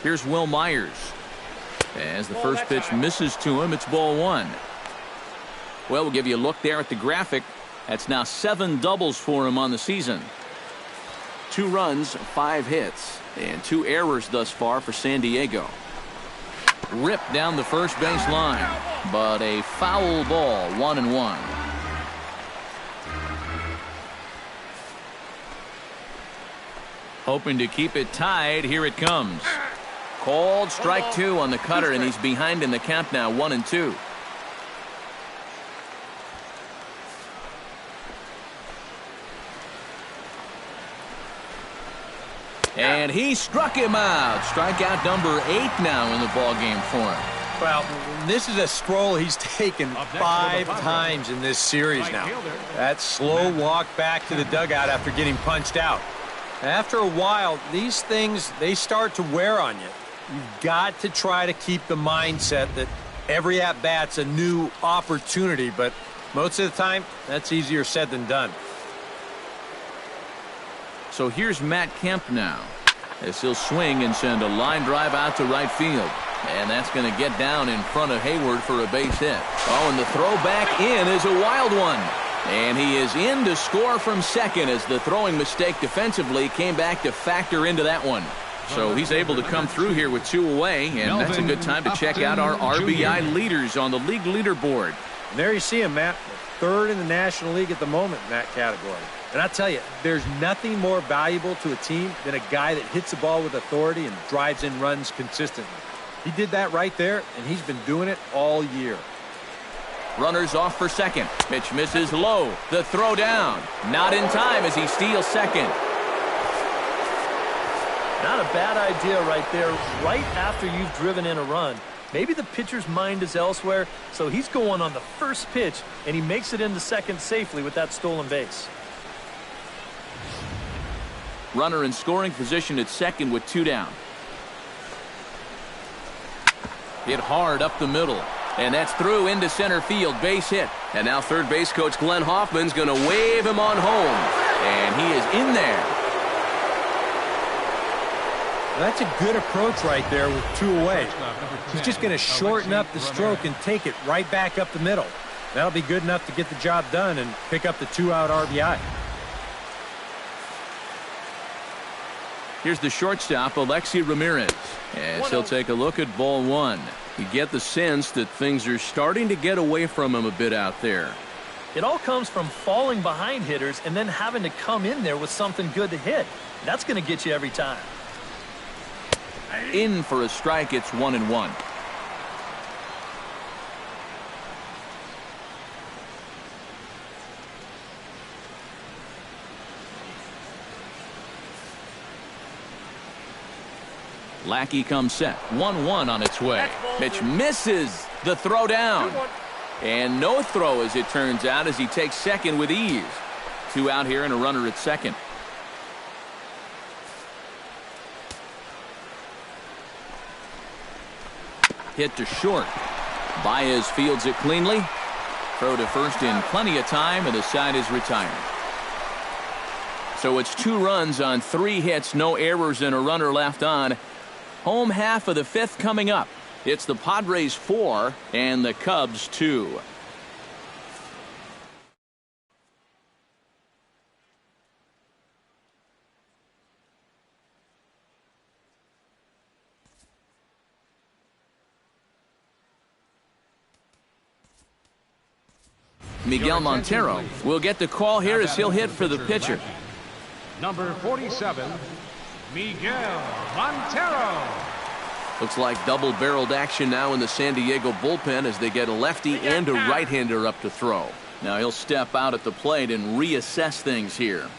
Here's Will Myers. As the first pitch misses to him, it's ball 1. Well, we'll give you a look there at the graphic. That's now 7 doubles for him on the season. 2 runs, 5 hits, and 2 errors thus far for San Diego. Ripped down the first base line, but a foul ball, 1-1. Hoping to keep it tied, here it comes. Called strike 2 on the cutter, and he's behind in the count now, 1-2. And he struck him out. Strikeout number 8 now in the ball game for him. Well, this is a stroll he's taken 5 times in this series now. That slow walk back to the dugout after getting punched out. After a while, these things, they start to wear on you. You've got to try to keep the mindset that every at-bat's a new opportunity, but most of the time, that's easier said than done. So here's Matt Kemp now, as he'll swing and send a line drive out to right field. And that's going to get down in front of Hayward for a base hit. Oh, and the throw back in is a wild one. And he is in to score from second, as the throwing mistake defensively came back to factor into that one. So he's able to come through here with 2 away, and that's a good time to check out our RBI leaders on the league leaderboard. And there you see him, Matt. 3rd in the National League at the moment in that category. And I tell you, there's nothing more valuable to a team than a guy that hits the ball with authority and drives in runs consistently. He did that right there, and he's been doing it all year. Runners off for second. Pitch misses low. The throw down. Not in time as he steals second. Not a bad idea right there, right after you've driven in a run. Maybe the pitcher's mind is elsewhere, so he's going on the first pitch, and he makes it into second safely with that stolen base. Runner in scoring position at second with 2 down. Hit hard up the middle. And that's through into center field, base hit. And now third base coach Glenn Hoffman's going to wave him on home. And he is in there. That's a good approach right there with 2 away. He's just going to shorten up the stroke and take it right back up the middle. That'll be good enough to get the job done and pick up the 2-out RBI. Here's the shortstop, Alexi Ramirez, as he'll take a look at ball 1. You get the sense that things are starting to get away from him a bit out there. It all comes from falling behind hitters and then having to come in there with something good to hit. That's going to get you every time. In for a strike, it's 1-1. Lackey comes set. 1-1 on its way. Pitch misses the throw down. And no throw, as it turns out, as he takes second with ease. 2 out here and a runner at second. Hit to short. Baez fields it cleanly. Throw to first in plenty of time, and the side is retired. So it's 2 runs on 3 hits, no errors, and a runner left on. Home half of the 5th coming up. It's the Padres 4 and the Cubs 2. Miguel Montero will get the call here as he'll hit for the pitcher. Number 47, Miguel Montero. Looks like double-barreled action now in the San Diego bullpen as they get a lefty and a right-hander up to throw. Now he'll step out at the plate and reassess things here.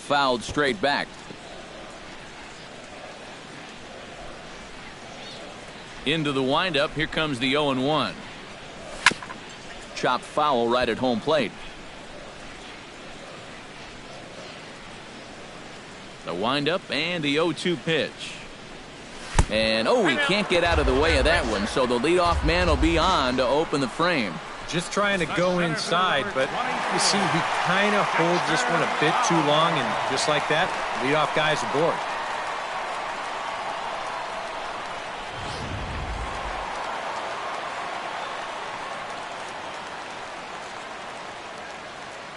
Fouled straight back. Into the windup. Here comes the 0-1. Chopped foul right at home plate. The windup and the 0-2 pitch. And he can't get out of the way of that one, so the leadoff man will be on to open the frame. Just trying to go inside, but you see he kind of holds this one a bit too long, and just like that, leadoff guy's aboard.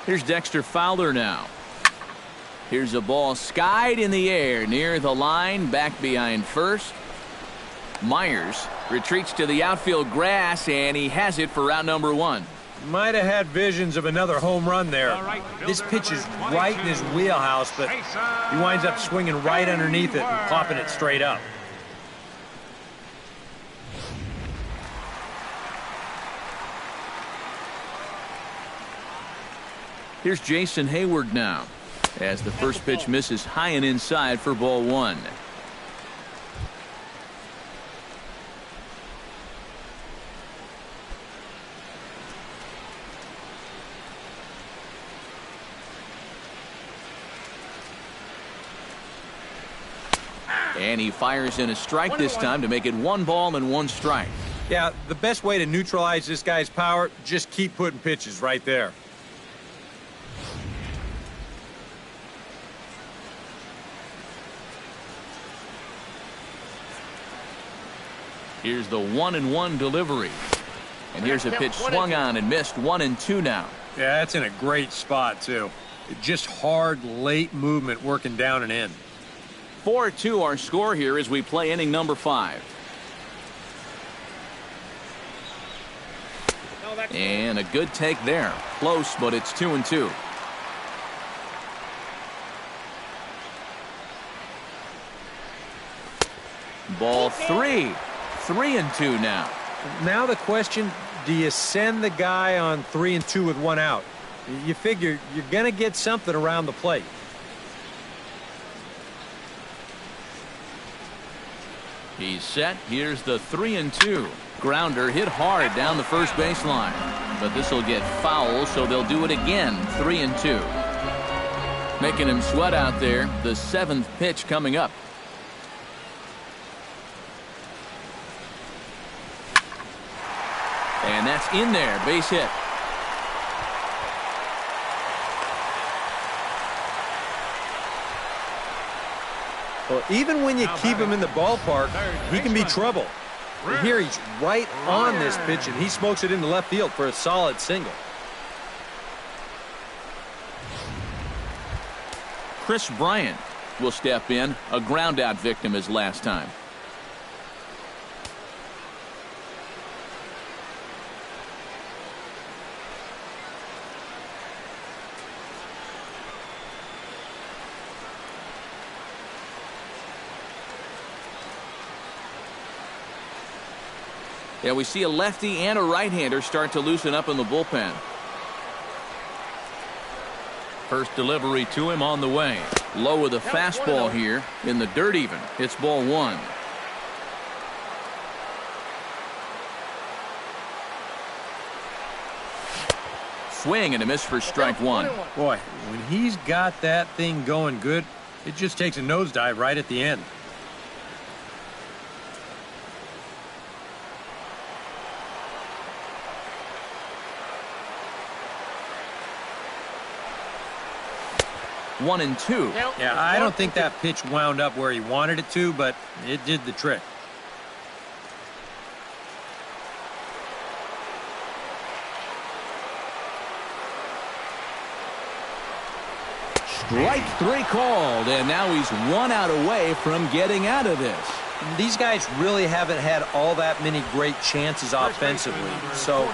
Here's Dexter Fowler now. Here's a ball skied in the air near the line, back behind first. Myers retreats to the outfield grass, and he has it for out number 1. Might have had visions of another home run there. This pitch is right in his wheelhouse, but he winds up swinging right underneath it and popping it straight up. Here's Jason Hayward now, as the first pitch misses high and inside for ball 1. And he fires in a strike this time to make it 1 ball and 1 strike. Yeah, the best way to neutralize this guy's power, just keep putting pitches right there. Here's the 1-1 delivery. And here's a pitch swung on and missed. 1-2 now. Yeah, that's in a great spot, too. Just hard, late movement working down and in. 4-2 our score here as we play inning number 5. And a good take there. Close, but it's 2-2. Ball 3. 3-2 now. Now the question, do you send the guy on 3-2 with 1 out? You figure you're going to get something around the plate. He's set. Here's the 3-2. Grounder hit hard down the first baseline. But this will get foul, so they'll do it again. 3-2. Making him sweat out there. The 7th pitch coming up. And that's in there. Base hit. Well, even when you keep him in the ballpark, he can be trouble. But here he's right on this pitch, and he smokes it into left field for a solid single. Chris Bryant will step in. A ground-out victim his last time. Yeah, we see a lefty and a right-hander start to loosen up in the bullpen. First delivery to him on the way. Low with a fastball here. In the dirt even. It's ball 1. Swing and a miss for strike 1. Boy, when he's got that thing going good, it just takes a nosedive right at the end. One and two. Yeah, I don't think that pitch wound up where he wanted it to, but it did the trick. Strike 3 called, and now he's 1 out away from getting out of this. These guys really haven't had all that many great chances offensively, so,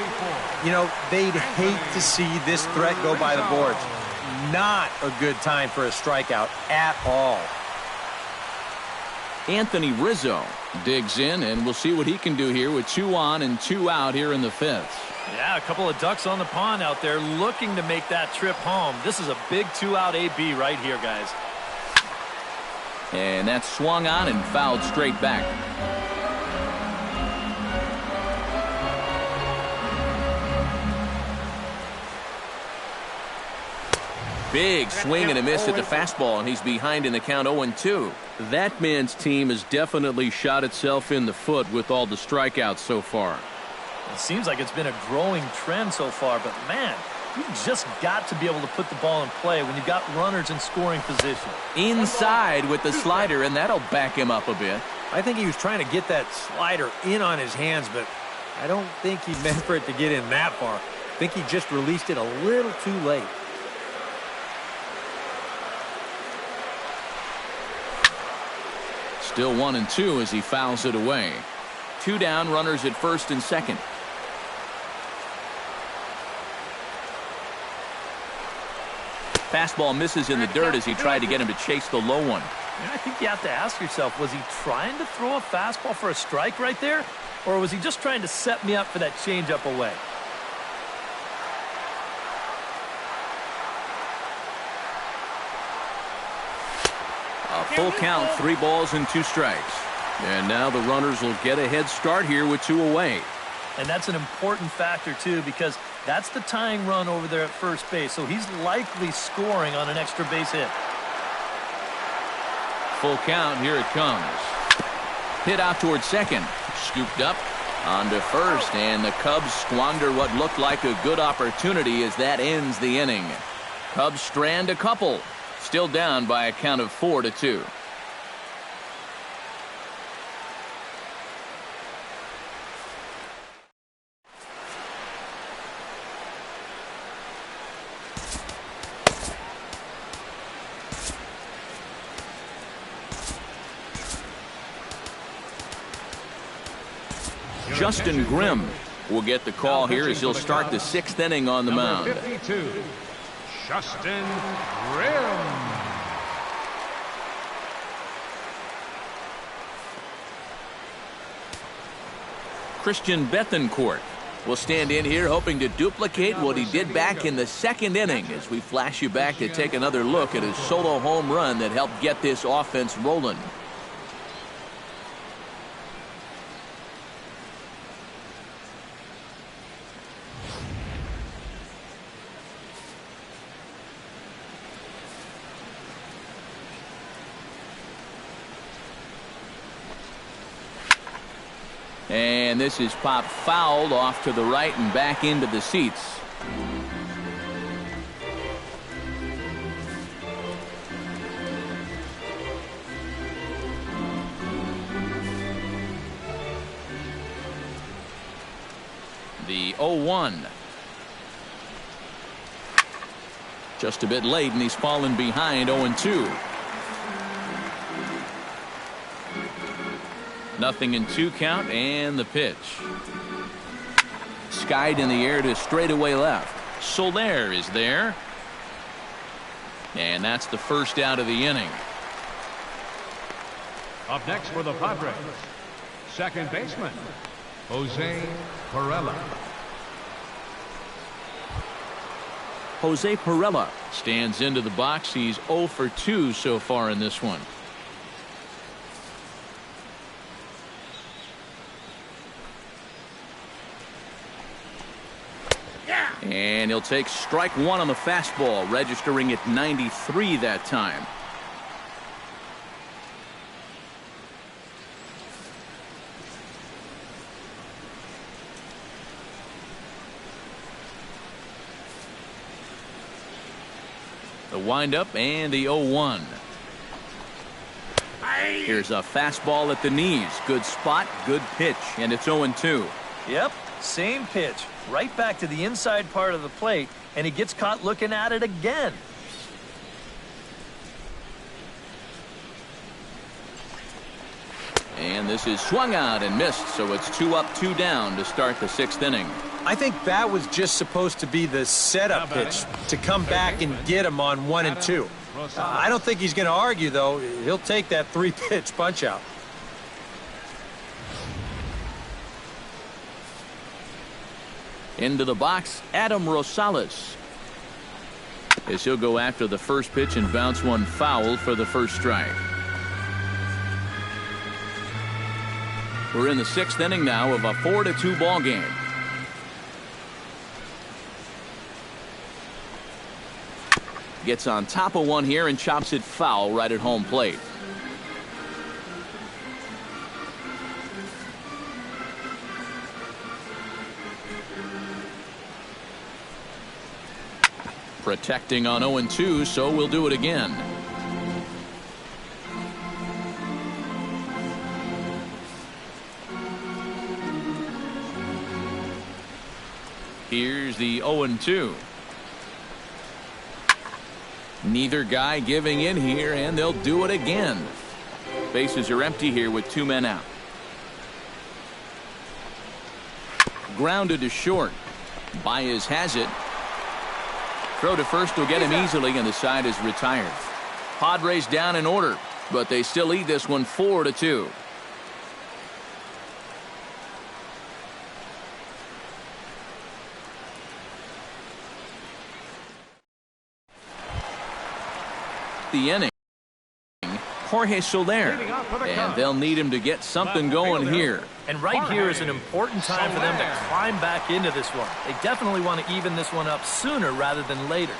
you know, they'd hate to see this threat go by the boards. Not a good time for a strikeout at all. Anthony Rizzo digs in, and we'll see what he can do here with 2 on and 2 out here in the 5th. Yeah, a couple of ducks on the pond out there looking to make that trip home. This is a big 2-out AB right here, guys. And that's swung on and fouled straight back. Big swing and a miss at the fastball, and he's behind in the count 0-2. That man's team has definitely shot itself in the foot with all the strikeouts so far. It seems like it's been a growing trend so far, but man, you just got to be able to put the ball in play when you've got runners in scoring position. Inside with the slider, and that'll back him up a bit. I think he was trying to get that slider in on his hands, but I don't think he meant for it to get in that far. I think he just released it a little too late. Still 1-2 as he fouls it away. 2 down, runners at first and second. Fastball misses in the dirt as he tried to get him to chase the low one. And I think you have to ask yourself, was he trying to throw a fastball for a strike right there? Or was he just trying to set me up for that changeup away? A full count, 3 balls and 2 strikes. And now the runners will get a head start here with 2 away. And that's an important factor, too, because that's the tying run over there at first base. So he's likely scoring on an extra base hit. Full count, here it comes. Hit out towards second. Scooped up onto first, and the Cubs squander what looked like a good opportunity as that ends the inning. Cubs strand a couple. Still down by a count of 4-2. Justin Grimm will get the call here as he'll start the 6th inning on the mound. 52, Justin Grimm. Christian Bethancourt We'll stand in here hoping to duplicate what he did back in the second inning as we flash you back to take another look at his solo home run that helped get this offense rolling. And this is popped fouled off to the right and back into the seats. The 0-1. Just a bit late, and he's fallen behind 0-2. Nothing in 2 count, and the pitch. Skied in the air to straightaway left. Soler is there. And that's the first out of the inning. Up next for the Padres, second baseman, Jose Perella. Jose Perella stands into the box. He's 0 for 2 so far in this one. And he'll take strike 1 on the fastball, registering at 93 that time. The windup and the 0-1. Here's a fastball at the knees. Good spot, good pitch, and it's 0-2. Yep, same pitch. Right back to the inside part of the plate, and he gets caught looking at it again. And this is swung out and missed, so it's 2 up, 2 down to start the 6th inning. I think that was just supposed to be the setup pitch to come back and get him on 1 and 2. I don't think he's going to argue, though. He'll take that 3-pitch punch out. Into the box, Adam Rosales. As he'll go after the first pitch and bounce one foul for the first strike. We're in the 6th inning now of a 4-2 ball game. Gets on top of one here and chops it foul right at home plate. Protecting on 0-2, so we'll do it again. Here's the 0-2. Neither guy giving in here, and they'll do it again. Bases are empty here with 2 men out. Grounded to short. Baez has it. Throw to first will get him easily, and the side is retired. Padres down in order, but they still lead this one 4-2. The inning. Jorge Soler, and they'll need him to get something going here. And right here is an important time for them to climb back into this one. They definitely want to even this one up sooner rather than later.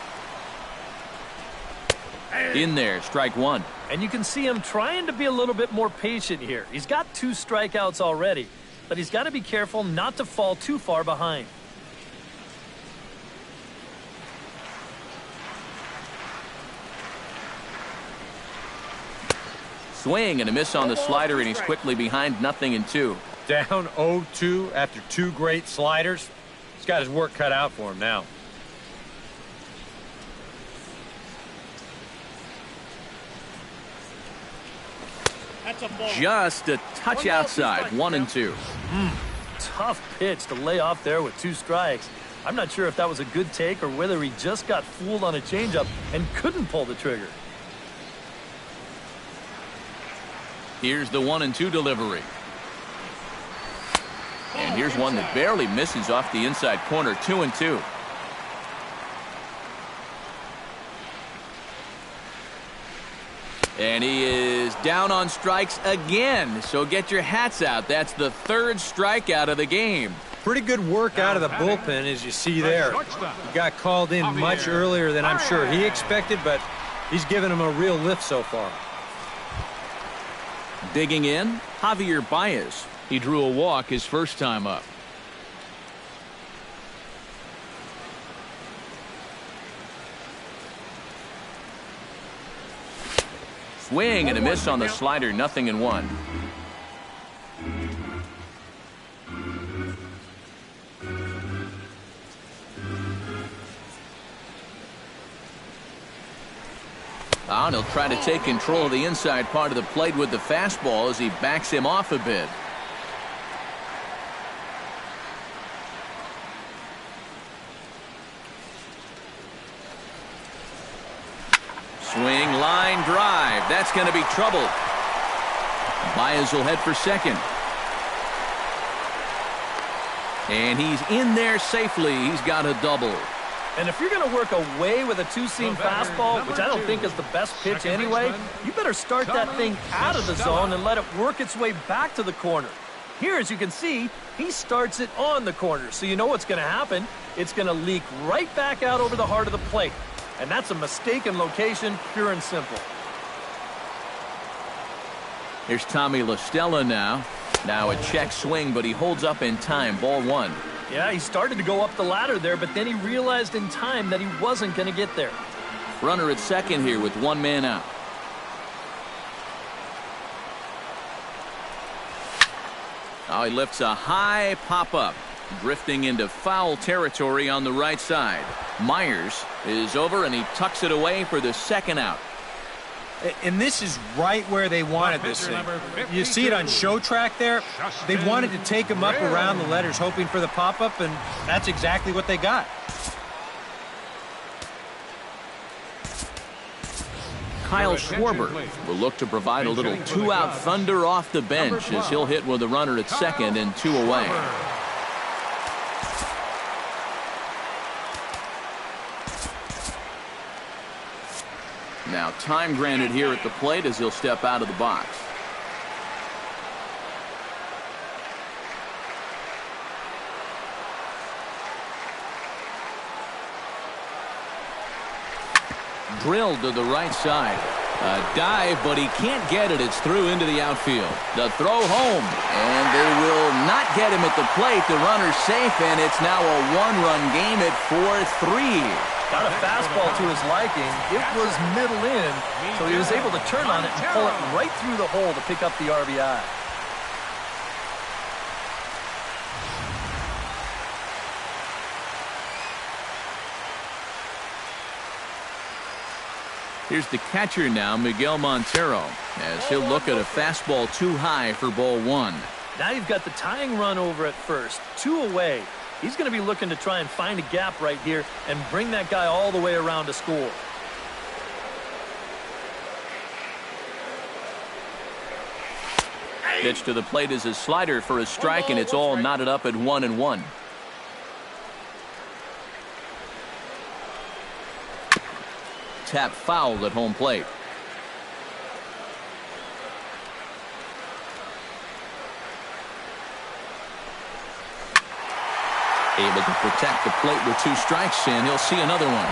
In there, strike 1. And you can see him trying to be a little bit more patient here. He's got 2 strikeouts already, but he's got to be careful not to fall too far behind. Swing and a miss on the slider, and he's quickly behind 0-2. Down 0-2 after 2 great sliders. He's got his work cut out for him now. Just a touch outside, 1-2. Tough pitch to lay off there with 2 strikes. I'm not sure if that was a good take or whether he just got fooled on a changeup and couldn't pull the trigger. Here's the 1-2 delivery. And here's one that barely misses off the inside corner. 2-2. And he is down on strikes again. So get your hats out. That's the third strikeout of the game. Pretty good work out of the bullpen, as you see there. He got called in much earlier than I'm sure he expected, but he's given him a real lift so far. Digging in, Javier Baez. He drew a walk his first time up. Swing and a miss on the slider. 0-1. And he'll try to take control of the inside part of the plate with the fastball as he backs him off a bit. Swing, line drive. That's going to be trouble. Baez will head for second. And he's in there safely. He's got a double. And if you're going to work away with a two-seam fastball, which I don't think is the best pitch anyway, you better start that thing out of the zone and let it work its way back to the corner. Here, as you can see, he starts it on the corner. So you know what's going to happen. It's going to leak right back out over the heart of the plate. And that's a mistaken location, pure and simple. Here's Tommy La Stella now. Now a check swing, but he holds up in time. Ball 1. Yeah, he started to go up the ladder there, but then he realized in time that he wasn't going to get there. Runner at second here with one man out. Oh, he lifts a high pop-up, drifting into foul territory on the right side. Myers is over, and he tucks it away for the second out. And this is right where they wanted this thing. You see it on show track there. They wanted to take him up around the letters, hoping for the pop-up, and that's exactly what they got. Kyle Schwarber will look to provide a little two-out thunder off the bench as he'll hit with a runner at second and 2 away. Now time granted here at the plate as he'll step out of the box. Drilled to the right side. A dive, but he can't get it. It's through into the outfield. The throw home, and they will not get him at the plate. The runner's safe, and it's now a one-run game at 4-3. Got a fastball to his liking. It was middle in, so he was able to turn on it and pull it right through the hole to pick up the RBI. Here's the catcher now, Miguel Montero, as he'll look at a fastball too high for ball 1. Now you've got the tying run over at first, 2 away. He's going to be looking to try and find a gap right here and bring that guy all the way around to score. Pitch to the plate is a slider for a strike, and it's all knotted up at 1-1. Tap fouled at home plate. Able to protect the plate with 2 strikes, and he'll see another one.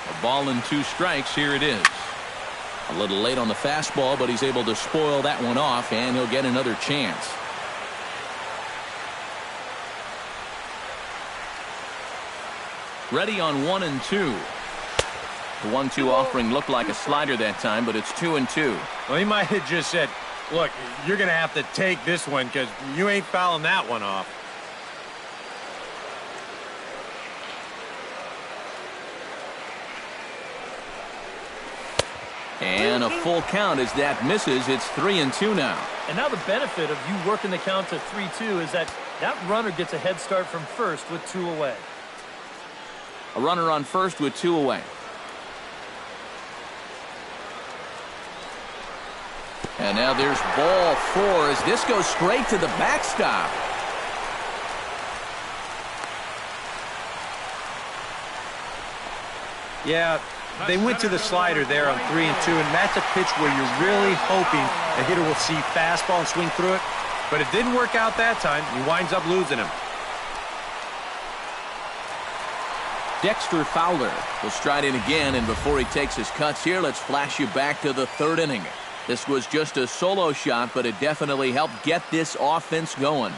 A ball and 2 strikes. Here it is. A little late on the fastball, but he's able to spoil that one off, and he'll get another chance. Ready on 1-2. The 1-2 offering looked like a slider that time, but it's 2-2. Well, he might have just said, look, you're going to have to take this one because you ain't fouling that one off. And a full count as that misses. It's 3-2 now. And now the benefit of you working the count to 3-2 is that runner gets a head start from first with 2 away. A runner on first with 2 away. And now there's ball 4 as this goes straight to the backstop. Yeah, they went to the slider there on 3 and 2, and that's a pitch where you're really hoping the hitter will see fastball and swing through it. But it didn't work out that time. He winds up losing him. Dexter Fowler will stride in again, and before he takes his cuts here, let's flash you back to the 3rd inning. This was just a solo shot, but it definitely helped get this offense going.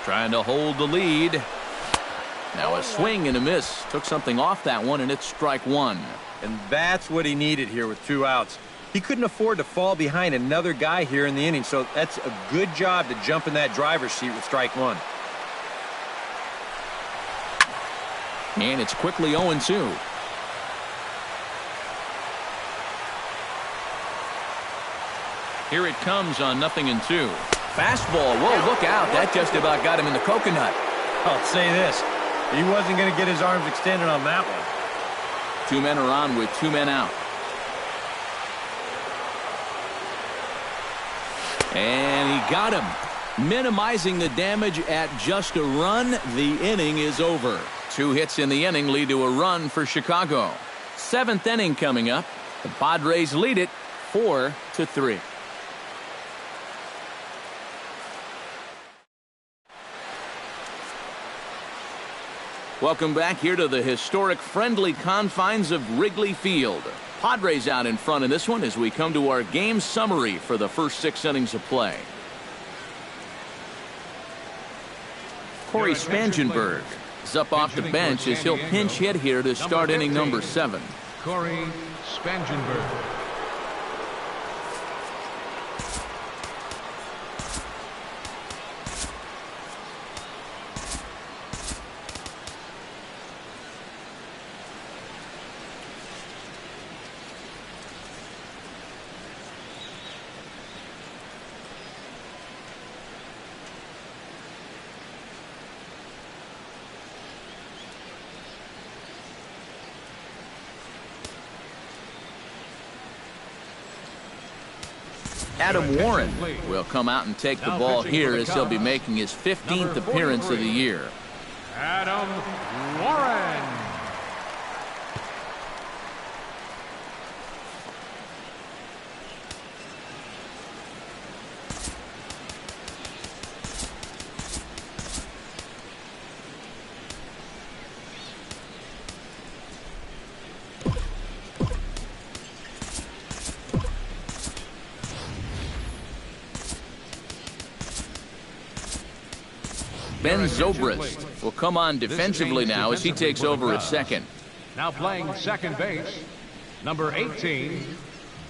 Trying to hold the lead. Now a swing and a miss. Took something off that one, and it's strike 1. And that's what he needed here with 2 outs. He couldn't afford to fall behind another guy here in the inning, so that's a good job to jump in that driver's seat with strike 1. And it's quickly 0-2. Here it comes on 0-2. Fastball. Whoa, look out. That just about got him in the coconut. I'll say this. He wasn't going to get his arms extended on that one. 2 men are on with 2 men out. And he got him. Minimizing the damage at just a run. The inning is over. 2 hits in the inning lead to a run for Chicago. 7th inning coming up. The Padres lead it 4-3. Welcome back here to the historic friendly confines of Wrigley Field. Padres out in front in this one as we come to our game summary for the first 6 innings of play. Corey Spangenberg is up off the bench as he'll pinch hit here to start inning number 7. Corey Spangenberg. Adam Warren will come out and take the ball here as he'll be making his 15th appearance of the year. Adam Warren. Ben Zobrist will come on defensively now as he takes over at second. Now playing second base, number 18,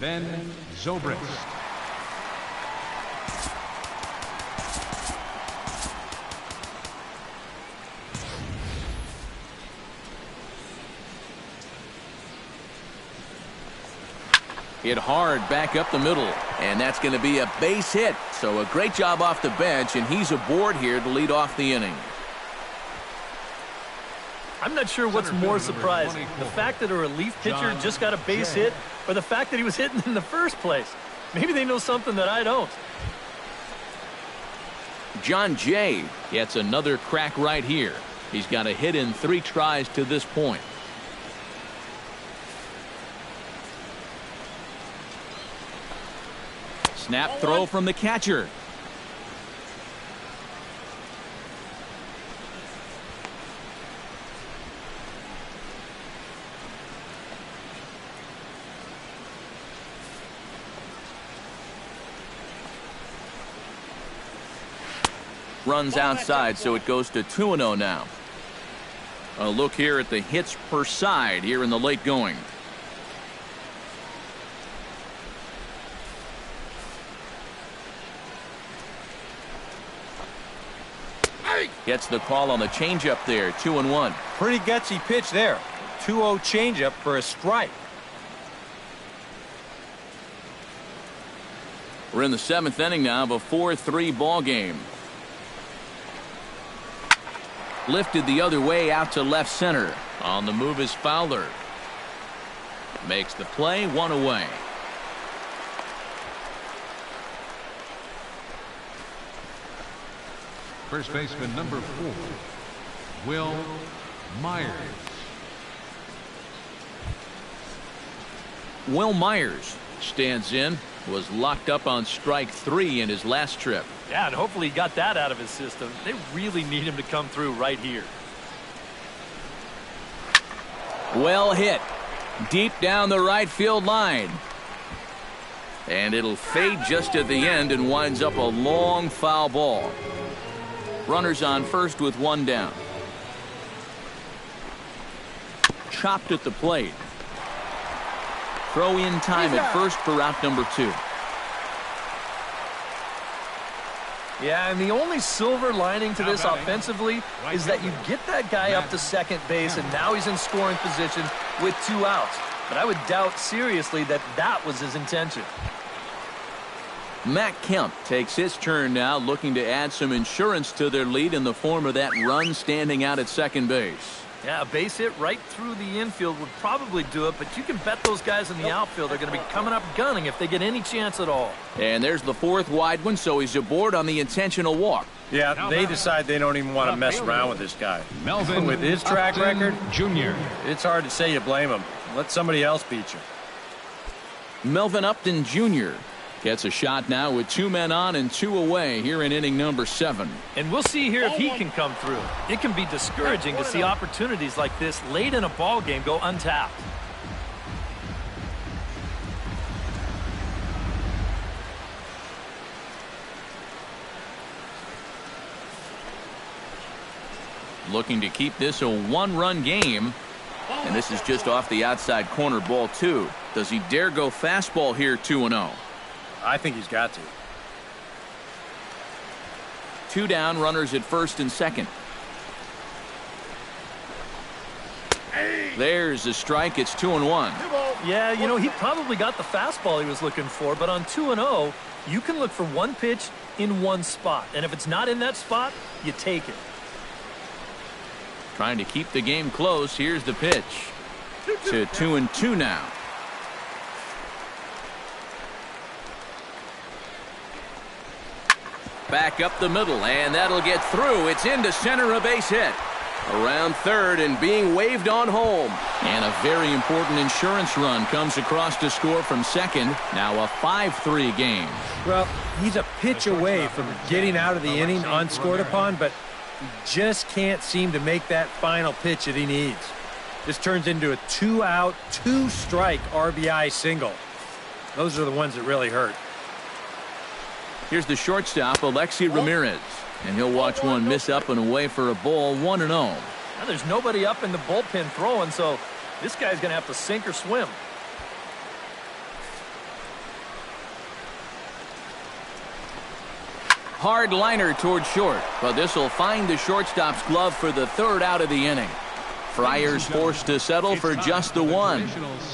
Ben Zobrist. Hit hard back up the middle, and that's going to be a base hit. So a great job off the bench, and he's aboard here to lead off the inning. I'm not sure what's more surprising, the fact that a relief pitcher just got a base hit, or the fact that he was hitting in the first place. Maybe they know something that I don't. John Jay gets another crack right here. He's got a hit in 3 tries to this point. Snap throw from the catcher. Runs outside, so it goes to 2-0 now. A look here at the hits per side here in the late going. Gets the call on the changeup there, 2-1. Pretty gutsy pitch there. 2-0 changeup for a strike. We're in the 7th inning now of a 4-3 ball game. Lifted the other way out to left center. On the move is Fowler. Makes the play, 1 away. First baseman number 4, Will Myers. Will Myers stands in. Was locked up on strike 3 in his last trip. Yeah, and hopefully he got that out of his system. They really need him to come through right here. Well hit. Deep down the right field line. And it'll fade just at the end and winds up a long foul ball. Runners on first with 1 down. Chopped at the plate. Throw in time at first for out number 2. Yeah, and the only silver lining to this offensively is that you get that guy up to second base, and now he's in scoring position with 2 outs. But I would doubt seriously that that was his intention. Matt Kemp takes his turn now, looking to add some insurance to their lead in the form of that run standing out at second base. Yeah, a base hit right through the infield would probably do it, but you can bet those guys in the outfield are going to be coming up gunning if they get any chance at all. And there's the 4th wide one, so he's aboard on the intentional walk. Yeah, they decide they don't even want to mess around with this guy. Melvin with his track record, Jr. It's hard to say you blame him. Let somebody else beat you. Melvin Upton Jr. gets a shot now with 2 men on and 2 away here in inning number 7. And we'll see here if he can come through. It can be discouraging to see opportunities like this late in a ball game go untapped. Looking to keep this a 1-run game. And this is just off the outside corner, ball 2. Does he dare go fastball here, 2-0? I think he's got to. 2 down, runners at first and second. There's a strike. It's 2-1. Yeah, you know, he probably got the fastball he was looking for, but on 2-0, you can look for 1 pitch in 1 spot. And if it's not in that spot, you take it. Trying to keep the game close. Here's the pitch. To 2-2 now. Back up the middle, and that'll get through. It's into center, a base hit. Around third and being waved on home. And a very important insurance run comes across to score from second. Now a 5-3 game. Well, he's a pitch away from getting out of the inning unscored upon, but he just can't seem to make that final pitch that he needs. This turns into a 2-out, 2-strike RBI single. Those are the ones that really hurt. Here's the shortstop, Alexi Ramirez. And he'll watch one miss up and away for a ball, 1-0. Now there's nobody up in the bullpen throwing, so this guy's going to have to sink or swim. Hard liner toward short, but this will find the shortstop's glove for the 3rd out of the inning. Friars forced to settle for just the 1.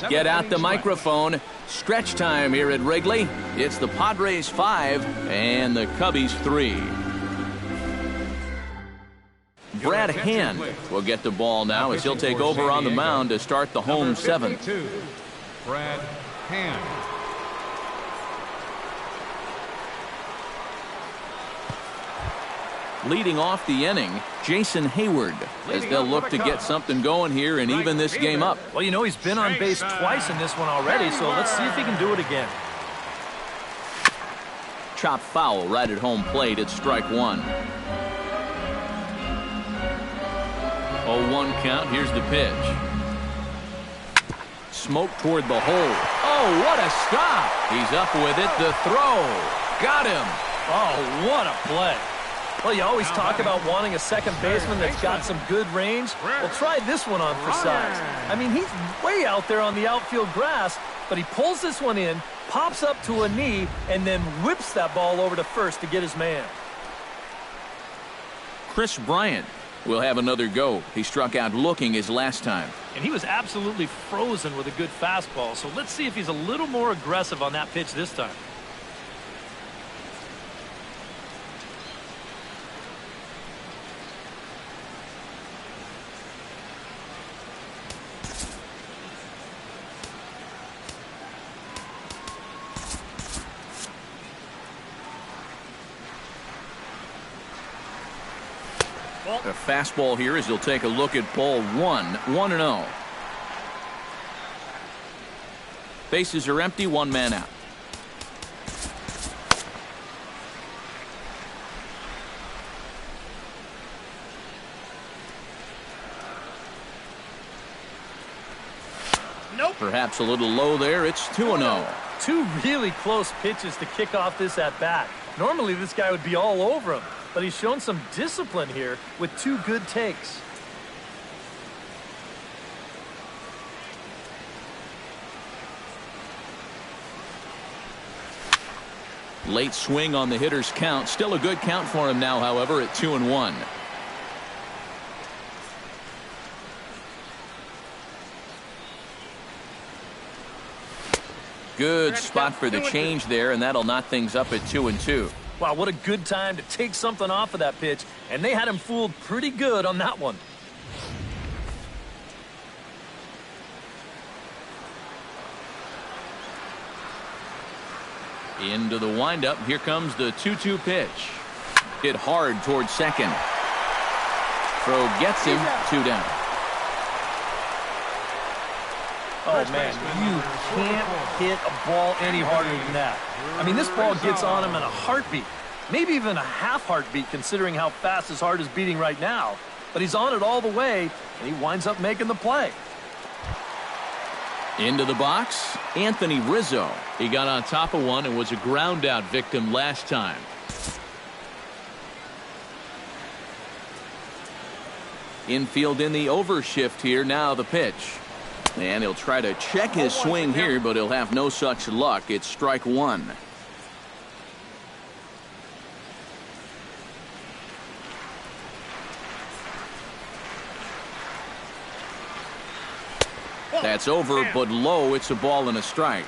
Get out the microphone. Stretch time here at Wrigley. It's the Padres 5 and the Cubbies 3. Brad Hand will get the ball now as he'll take over on the mound to start the home 7th. Brad Hand. Leading off the inning, Jason Hayward, as they'll look to get something going here and even this game up. Well, you know, he's been on base twice in this one already, so let's see if he can do it again. Chop foul right at home plate. It's strike 1. 0-1 count. Here's the pitch. Smoke toward the hole. Oh, what a stop. He's up with it. The throw. Got him. Oh, what a play. Well, you always talk about wanting a second baseman that's got some good range. Well, try this one on for size. I mean, he's way out there on the outfield grass, but he pulls this one in, pops up to a knee, and then whips that ball over to first to get his man. Chris Bryant will have another go. He struck out looking his last time. And he was absolutely frozen with a good fastball, so let's see if he's a little more aggressive on that pitch this time. A fastball here as he'll take a look at ball one. 1-0. Bases are empty, one man out. Nope. Perhaps a little low there. It's 2-0. Two really close pitches to kick off this at bat. Normally this guy would be all over him, but he's shown some discipline here with two good takes. Late swing on the hitter's count. Still a good count for him now, however, at 2-1. Good spot for the change there, and that'll knot things up at 2-2. Wow, what a good time to take something off of that pitch, and they had him fooled pretty good on that one. Into the windup. Here comes the 2-2 pitch. Hit hard towards second. Throw gets him. 2 down. Oh, man, you can't hit a ball any harder than that. I mean, this ball gets on him in a heartbeat. Maybe even a half heartbeat considering how fast his heart is beating right now. But he's on it all the way, and he winds up making the play. Into the box, Anthony Rizzo. He got on top of one and was a ground out victim last time. Infield in the overshift here. Now the pitch. And he'll try to check his swing here, but he'll have no such luck. It's strike one. That's over, but low. It's a ball and a strike.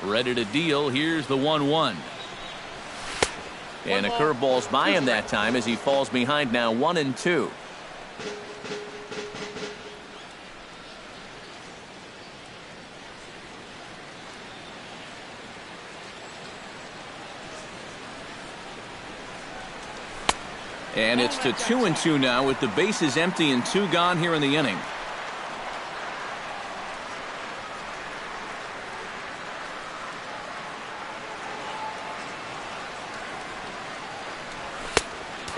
Ready to deal. Here's the 1-1. And a curveball's by him that time as he falls behind now 1-2. And it's to 2-2 now with the bases empty and 2 gone here in the inning.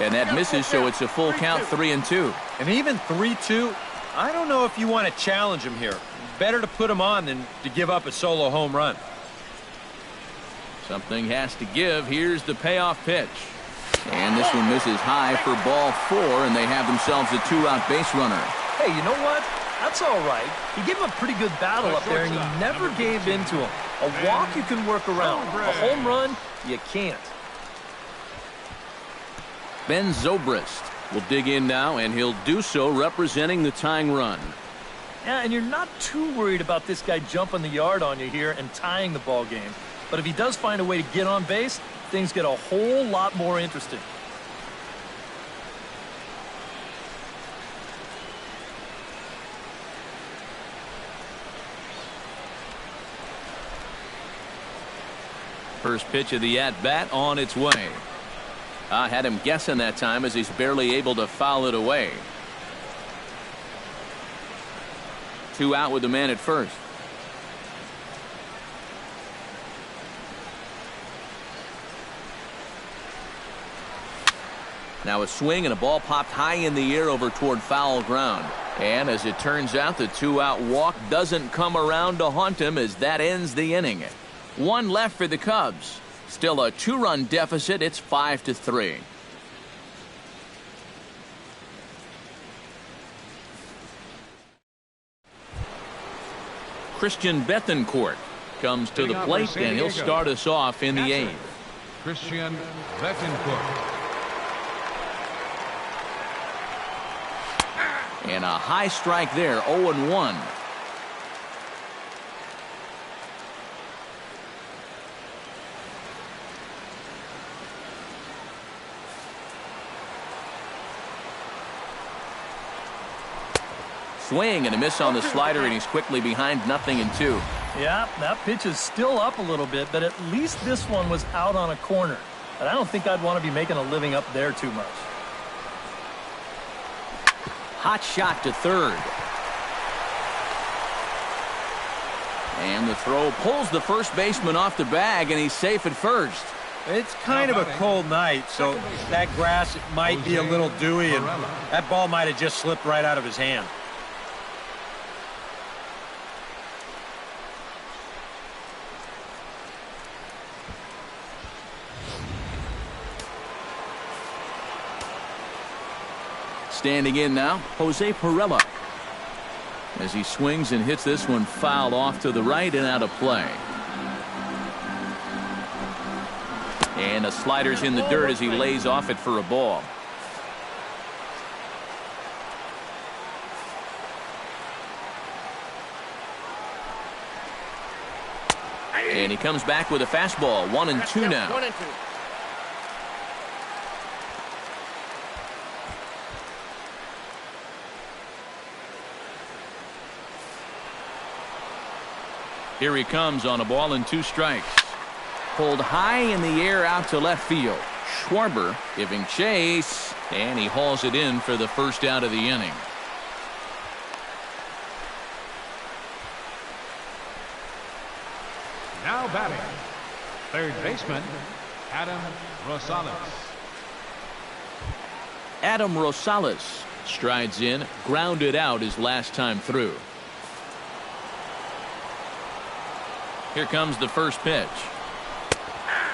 And that misses, so it's a full count, 3-2. And even 3-2, I don't know if you want to challenge him here. Better to put him on than to give up a solo home run. Something has to give. Here's the payoff pitch. And this one misses high for ball 4, and they have themselves a 2-out base runner. Hey, you know what? That's all right. He gave him a pretty good battle up there, and he never gave in to him. A walk you can work around. A home run, you can't. Ben Zobrist will dig in now, and he'll do so representing the tying run. Yeah, and you're not too worried about this guy jumping the yard on you here and tying the ball game. But if he does find a way to get on base, things get a whole lot more interesting. First pitch of the at-bat on its way. I had him guessing that time as he's barely able to foul it away. 2 out with the man at first. Now a swing and a ball popped high in the air over toward foul ground. And as it turns out, the 2-out walk doesn't come around to haunt him as that ends the inning. 1 left for the Cubs. Still a 2-run deficit. It's 5-3. Christian Bethancourt comes to the plate, and he'll start us off in the 8th. Christian Bethancourt. And a high strike there, 0-1. Swing and a miss on the slider, and he's quickly behind 0-2. Yeah, that pitch is still up a little bit, but at least this one was out on a corner. but I don't think I'd want to be making a living up there too much. Hot shot to third. And the throw pulls the first baseman off the bag, and he's safe at first. It's kind of a cold night, so that grass might be a little dewy, and that ball might have just slipped right out of his hand. Standing in now, Jose Pirela. As he swings and hits this one foul off to the right and out of play. And a slider's in the dirt as he lays off it for a ball. And he comes back with a fastball. 1-2 now. 1-2. Here he comes on a ball and 2 strikes. Pulled high in the air out to left field. Schwarber giving chase, and he hauls it in for the first out of the inning. Now batting, third baseman, Adam Rosales. Adam Rosales strides in, grounded out his last time through. Here comes the first pitch.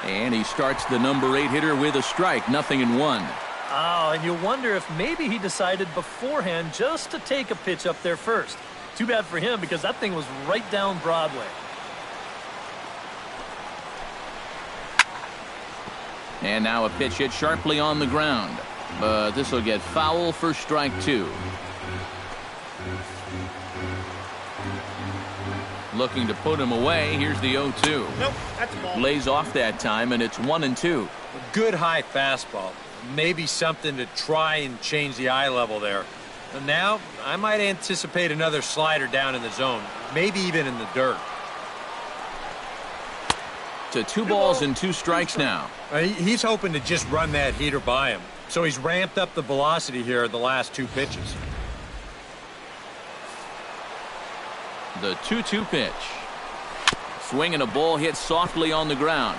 And he starts the number 8 hitter with a strike. 0-1. Oh, and you wonder if maybe he decided beforehand just to take a pitch up there first. Too bad for him, because that thing was right down Broadway. And now a pitch hit sharply on the ground. But this will get foul for strike 2. Looking to put him away. Here's the 0-2. Nope, that's a ball. Lays off that time, and it's 1-2. A good high fastball. Maybe something to try and change the eye level there. And now, I might anticipate another slider down in the zone. Maybe even in the dirt. To 2 balls and 2 strikes now. He's hoping to just run that heater by him. So he's ramped up the velocity here the last 2 pitches. The 2-2 pitch. Swinging a ball hit softly on the ground.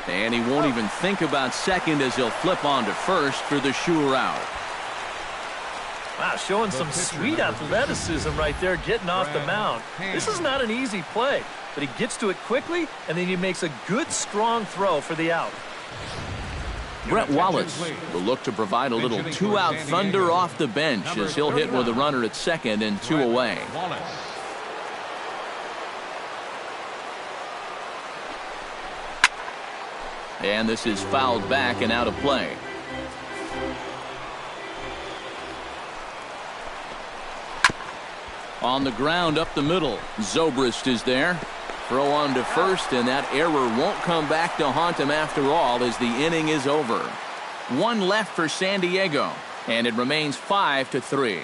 And he won't even think about second as he'll flip on to first for the sure out. Wow, showing some sweet athleticism right there, getting off the mound. This is not an easy play, but he gets to it quickly, and then he makes a good, strong throw for the out. Brett Wallace will look to provide a little 2-out thunder off the bench as he'll hit with a runner at second and 2 away. And this is fouled back and out of play. On the ground up the middle, Zobrist is there. Throw on to first, and that error won't come back to haunt him after all as the inning is over. 1 left for San Diego, and it remains 5-3.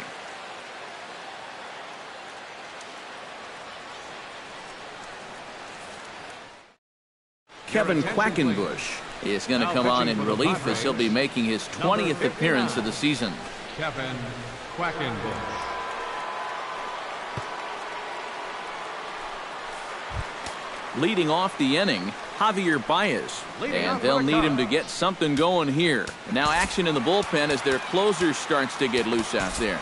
Kevin Quackenbush is going to come on in relief as he'll be making his 20th appearance of the season. Kevin Quackenbush. Leading off the inning, Javier Baez. And they'll need him to get something going here. Now action in the bullpen as their closer starts to get loose out there.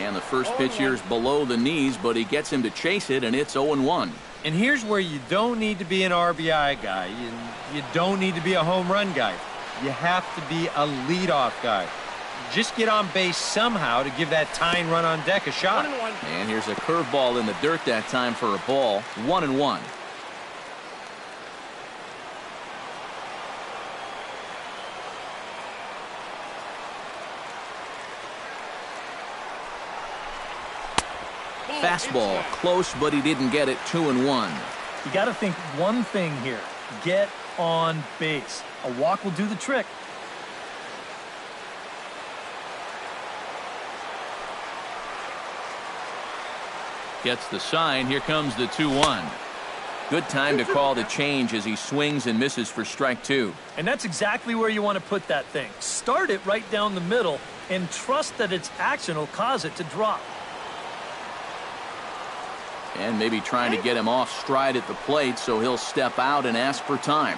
And the first pitch here is below the knees, but he gets him to chase it, and it's 0-1. And here's where you don't need to be an RBI guy. You don't need to be a home run guy. You have to be a leadoff guy. Just get on base somehow to give that tying run on deck a shot. 1-1. And here's a curveball in the dirt that time for a ball. 1-1. Fastball close, but he didn't get it. 2-1. You got to think one thing here. Get on base. A walk will do the trick. Gets the sign. Here comes the 2-1. Good time to call the change as he swings and misses for strike 2. And that's exactly where you want to put that thing. Start it right down the middle and trust that its action will cause it to drop. And maybe trying to get him off stride at the plate, so he'll step out and ask for time.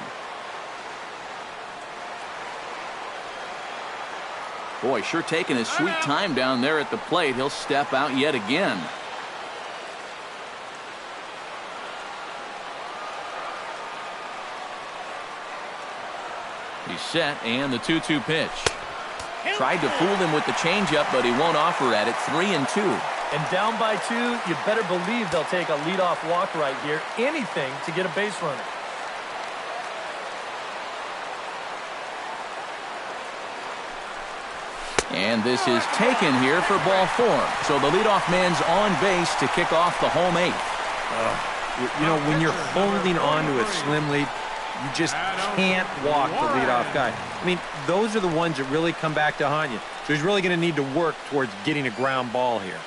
Boy, sure taking his sweet time down there at the plate. He'll step out yet again. He's set, and the 2-2 pitch. Tried to fool him with the changeup, but he won't offer at it. 3-2. And down by 2, you better believe they'll take a leadoff walk right here. Anything to get a base runner. And this is taken here for ball 4. So the leadoff man's on base to kick off the home 8th. You know, when you're holding on to a slim lead, you just can't walk the leadoff guy. I mean, those are the ones that really come back to haunt you. So he's really going to need to work towards getting a ground ball here.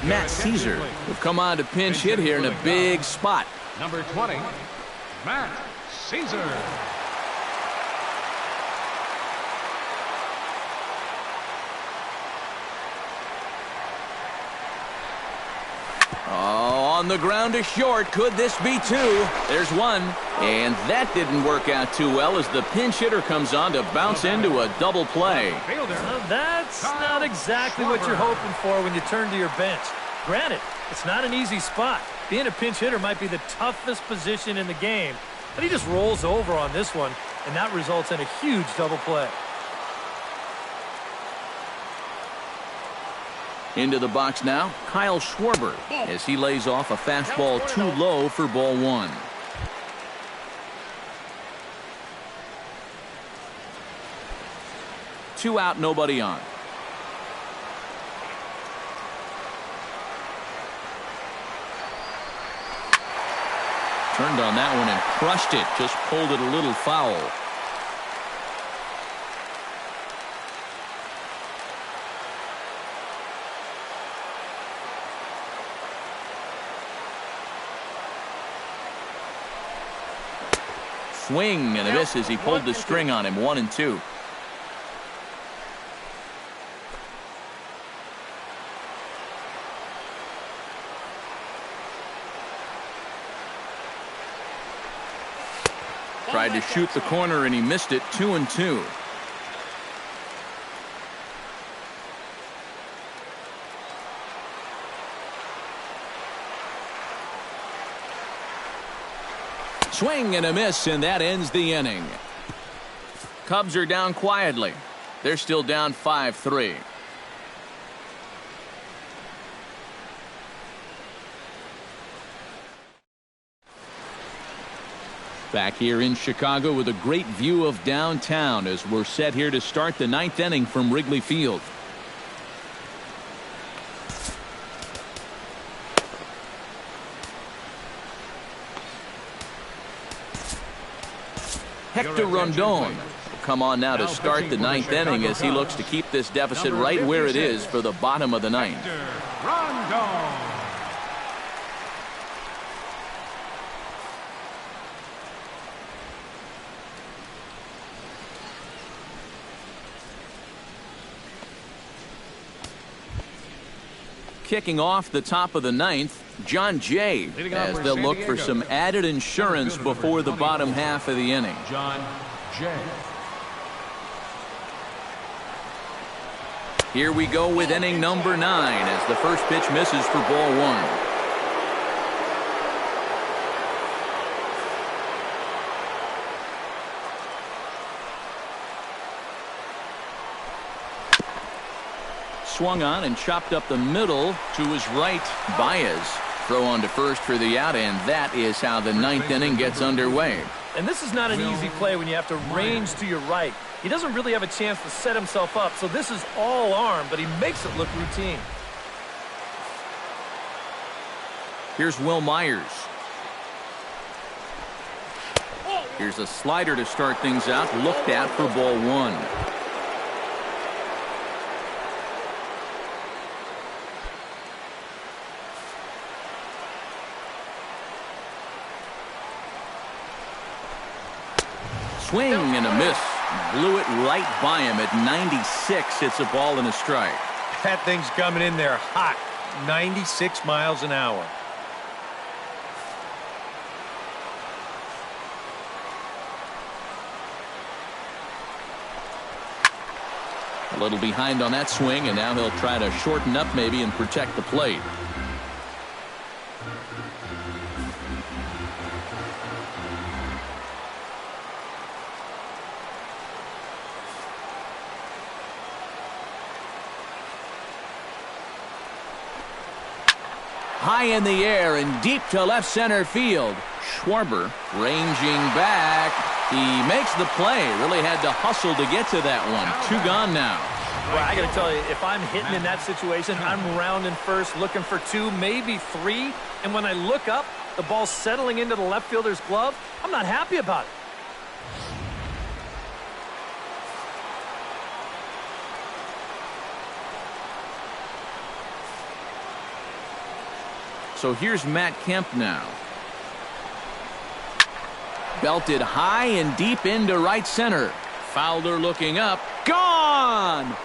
Matt Caesar will come on to pinch hit here in a big spot. Number 20, Matt Caesar. Oh, on the ground to short. Could this be 2? There's 1. And that didn't work out too well as the pinch hitter comes on to bounce into a double play. Well, that's not exactly what you're hoping for when you turn to your bench. Granted, it's not an easy spot. Being a pinch hitter might be the toughest position in the game, but he just rolls over on this one, and that results in a huge double play. Into the box now, Kyle Schwarber, as he lays off a fastball too low for ball 1. Two out, nobody on. Turned on that one and crushed it. Just pulled it a little foul. Swing and a miss as he pulled the string on him. 1-2. Tried to shoot the corner and he missed it. 2-2. Swing and a miss, and that ends the inning. Cubs are down quietly. They're still down 5-3. Back here in Chicago with a great view of downtown as we're set here to start the 9th inning from Wrigley Field. Hector Rondon will come on now to start the 9th inning as he looks to keep this deficit right where it is for the bottom of the 9th. Rondon. Kicking off the top of the 9th, John Jay, as they'll look for some added insurance before the bottom half of the inning. John Jay. Here we go with inning number 9 as the first pitch misses for ball 1. Swung on and chopped up the middle to his right. Baez throw on to first for the out, and that is how the 9th inning gets underway. And this is not an easy play when you have to range to your right. He doesn't really have a chance to set himself up, so this is all arm, but he makes it look routine. Here's Will Myers. Here's a slider to start things out. Looked at for ball one. Swing and a miss. Blew it right by him at 96. It's a ball and a strike. That thing's coming in there hot. 96 miles an hour. A little behind on that swing, and now he'll try to shorten up maybe and protect the plate. High in the air and deep to left center field. Schwarber ranging back. He makes the play. Really had to hustle to get to that one. Two gone now. Well, I got to tell you, if I'm hitting in that situation, I'm rounding first, looking for two, maybe three. And when I look up, the ball's settling into the left fielder's glove. I'm not happy about it. So here's Matt Kemp now. Belted high and deep into right center. Fowler looking up. Gone!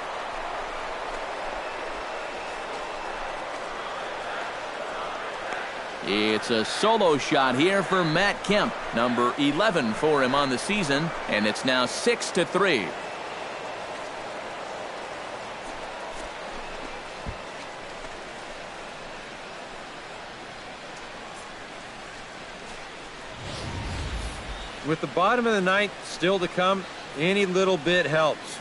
It's a solo shot here for Matt Kemp. Number 11 for him on the season. And it's now 6-3. With the bottom of the ninth still to come, any little bit helps.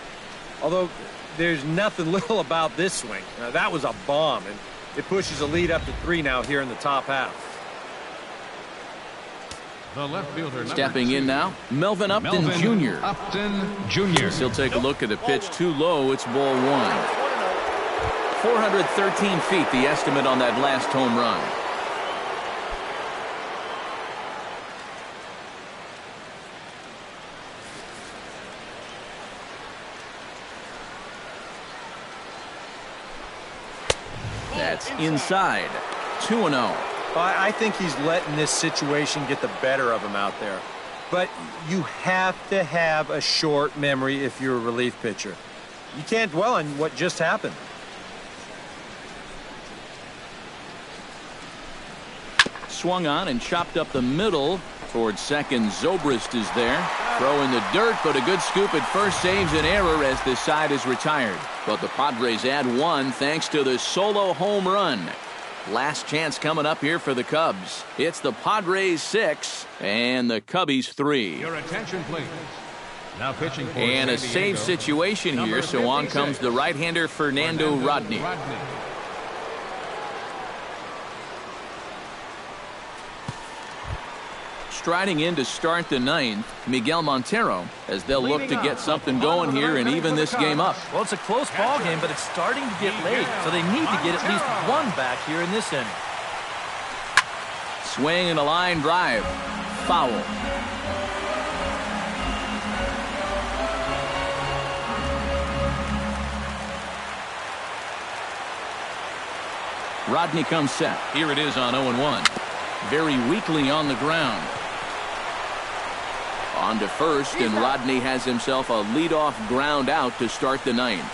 Although there's nothing little about this swing. That was a bomb, and it pushes a lead up to 3 now here in the top half. The left fielder stepping in now, Melvin Upton Jr. Upton Jr. He'll take a look at the pitch too low. It's ball one. 413 feet, the estimate on that last home run. That's inside. 2-0. I think he's letting this situation get the better of him out there. But you have to have a short memory if you're a relief pitcher. You can't dwell on what just happened. Swung on and chopped up the middle. Towards second, Zobrist is there. Throw in the dirt, but a good scoop at first saves an error as this side is retired. But the Padres add one thanks to the solo home run. Last chance coming up here for the Cubs. It's the Padres 6 and the Cubbies 3. Your attention, please. Now pitching for and a San save Diego, situation here, so on comes the right-hander Fernando Rodney. Striding in to start the ninth, Miguel Montero, as they'll look to get something going here and even this game up. Well, it's a close ball game, but it's starting to get late, so they need to get at least one back here in this inning. Swing and a line drive. Foul. Rodney comes set. Here it is on 0-1. Very weakly on the ground. On to first, and Rodney has himself a leadoff ground out to start the ninth.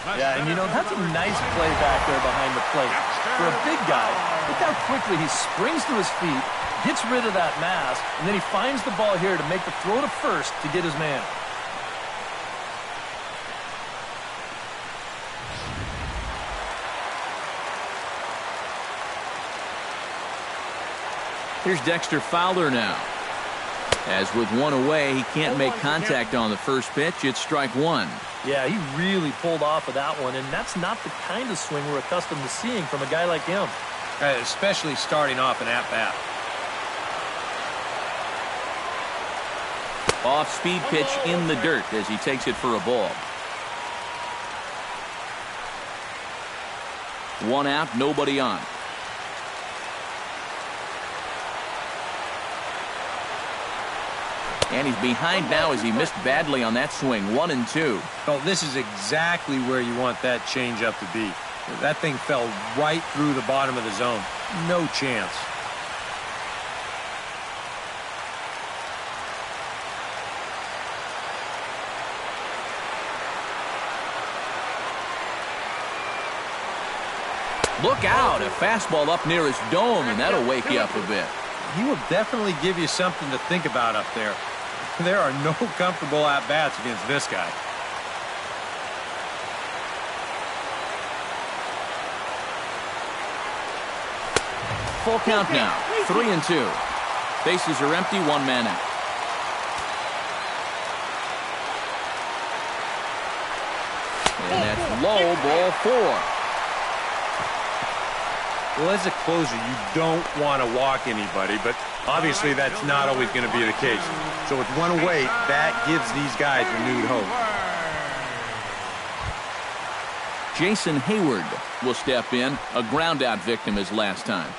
Yeah, and you know, that's a nice play back there behind the plate. For a big guy, look how quickly he springs to his feet, gets rid of that mass, and then he finds the ball here to make the throw to first to get his man. Here's Dexter Fowler now. As with one away, he can't make contact on the first pitch. It's strike one. Yeah, he really pulled off of that one, and that's not the kind of swing we're accustomed to seeing from a guy like him. Especially starting off an at-bat. Off-speed pitch in the dirt as he takes it for a ball. One out, nobody on. And he's behind now as he missed badly on that swing. 1-2. Well, this is exactly where you want that changeup to be. That thing fell right through the bottom of the zone. No chance. Look out, a fastball up near his dome, and that'll wake you up a bit. He will definitely give you something to think about up there. There are no comfortable at-bats against this guy. Full count now, 3-2. Bases are empty, one man out. And that's low, ball 4. Well, as a closer, you don't want to walk anybody, but obviously that's not always going to be the case. So with one away, that gives these guys renewed hope. Jason Hayward will step in, a ground-out victim as last time.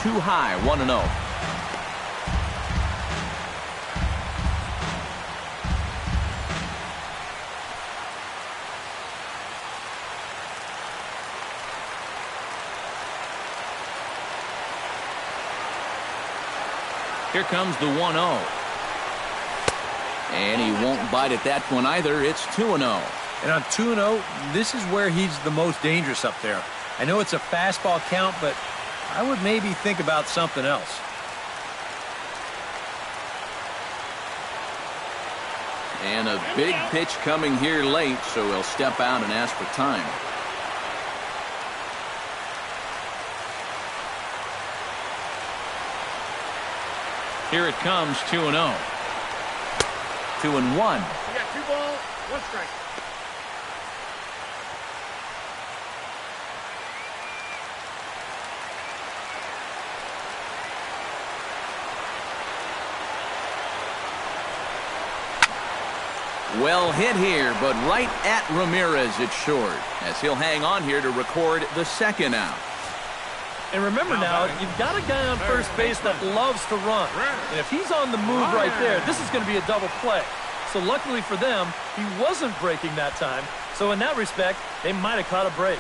Too high, 1-0. Here comes the 1-0. And he won't bite at that one either. It's 2-0. And on 2-0, this is where he's the most dangerous up there. I know it's a fastball count, but I would maybe think about something else. And a big pitch coming here late, so he'll step out and ask for time. Here it comes, 2-0. 2-1. You got 2 balls, 1 strike. Well hit here, but right at Ramirez, it's short, as he'll hang on here to record the second out. And remember now, you've got a guy on first base that loves to run. And if he's on the move right there, this is going to be a double play. So luckily for them, he wasn't breaking that time. So in that respect, they might have caught a break.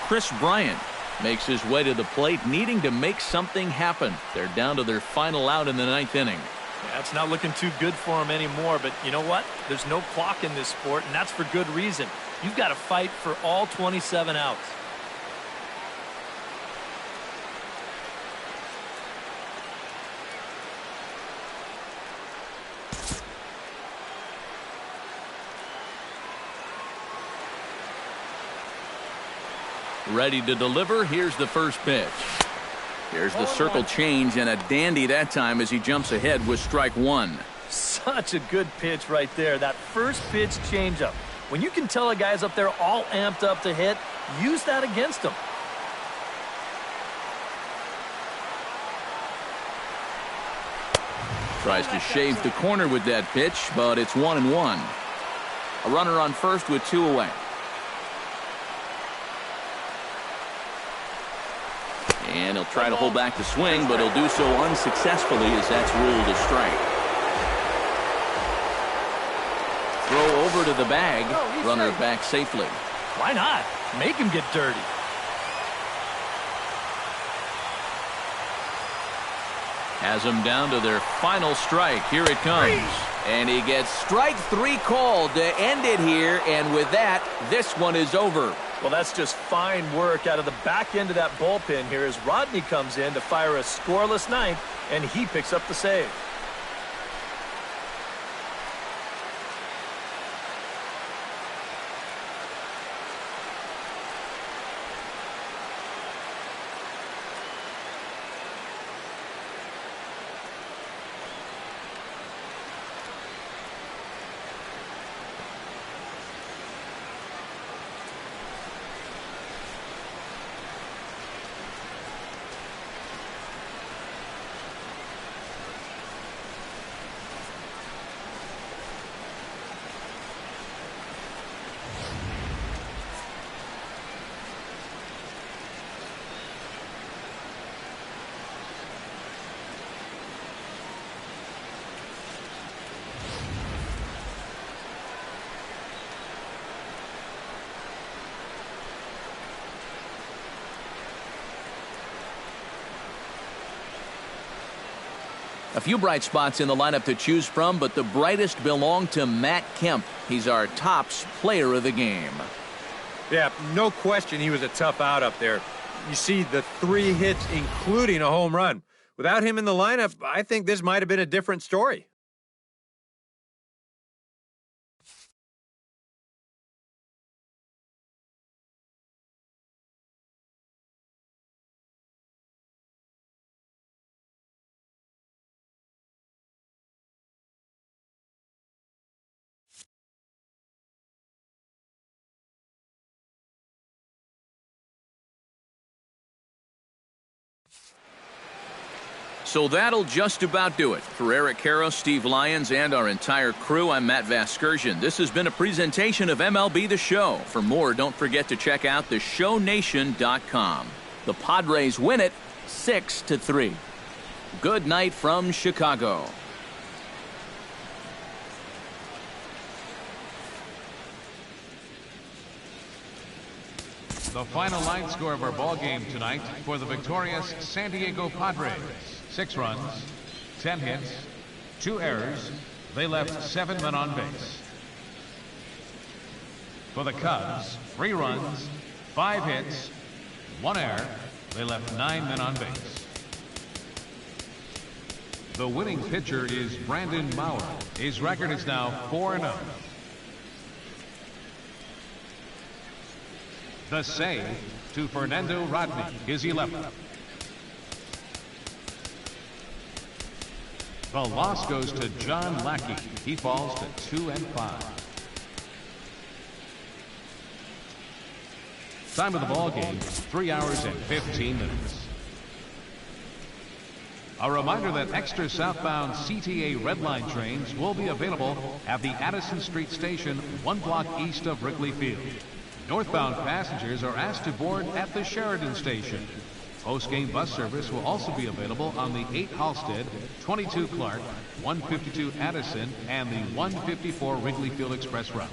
Chris Bryant makes his way to the plate, needing to make something happen. They're down to their final out in the 9th inning. Yeah, it's not looking too good for him anymore, but you know what? There's no clock in this sport, and that's for good reason. You've got to fight for all 27 outs. Ready to deliver. Here's the first pitch. Here's the circle change, and a dandy that time as he jumps ahead with strike 1. Such a good pitch right there. That first pitch changeup. When you can tell a guy's up there all amped up to hit, use that against him. Tries to shave the corner with that pitch, but it's 1-1. A runner on first with 2 away. And he'll try to hold back the swing, but he'll do so unsuccessfully as that's ruled a strike. Throw over to the bag. Runner back safely. Why not? Make him get dirty. Has them down to their final strike. Here it comes. And he gets strike 3 called to end it here. And with that, this one is over. Well, that's just fine work out of the back end of that bullpen here as Rodney comes in to fire a scoreless 9th, and he picks up the save. A few bright spots in the lineup to choose from, but the brightest belong to Matt Kemp. He's our tops player of the game. Yeah, no question he was a tough out up there. You see the 3 hits, including a home run. Without him in the lineup, I think this might have been a different story. So that'll just about do it. For Eric Karros, Steve Lyons, and our entire crew, I'm Matt Vasgersian. This has been a presentation of MLB The Show. For more, don't forget to check out theshownation.com. The Padres win it 6-3. Good night from Chicago. The final line score of our ball game tonight for the victorious San Diego Padres. 6 runs, 10 hits, 2 errors. They left 7 men on base. For the Cubs, 3 runs, 5 hits, 1 error. They left 9 men on base. The winning pitcher is Brandon Maurer. His record is now 4-0. The save to Fernando Rodney, his 11th. The loss goes to John Lackey. He falls to 2-5. Time of the ball game, 3 hours and 15 minutes. A reminder that extra southbound CTA Red Line trains will be available at the Addison Street Station 1 block east of Wrigley Field. Northbound passengers are asked to board at the Sheridan Station. Post-game bus service will also be available on the 8 Halstead, 22 Clark, 152 Addison, and the 154 Wrigley Field Express routes.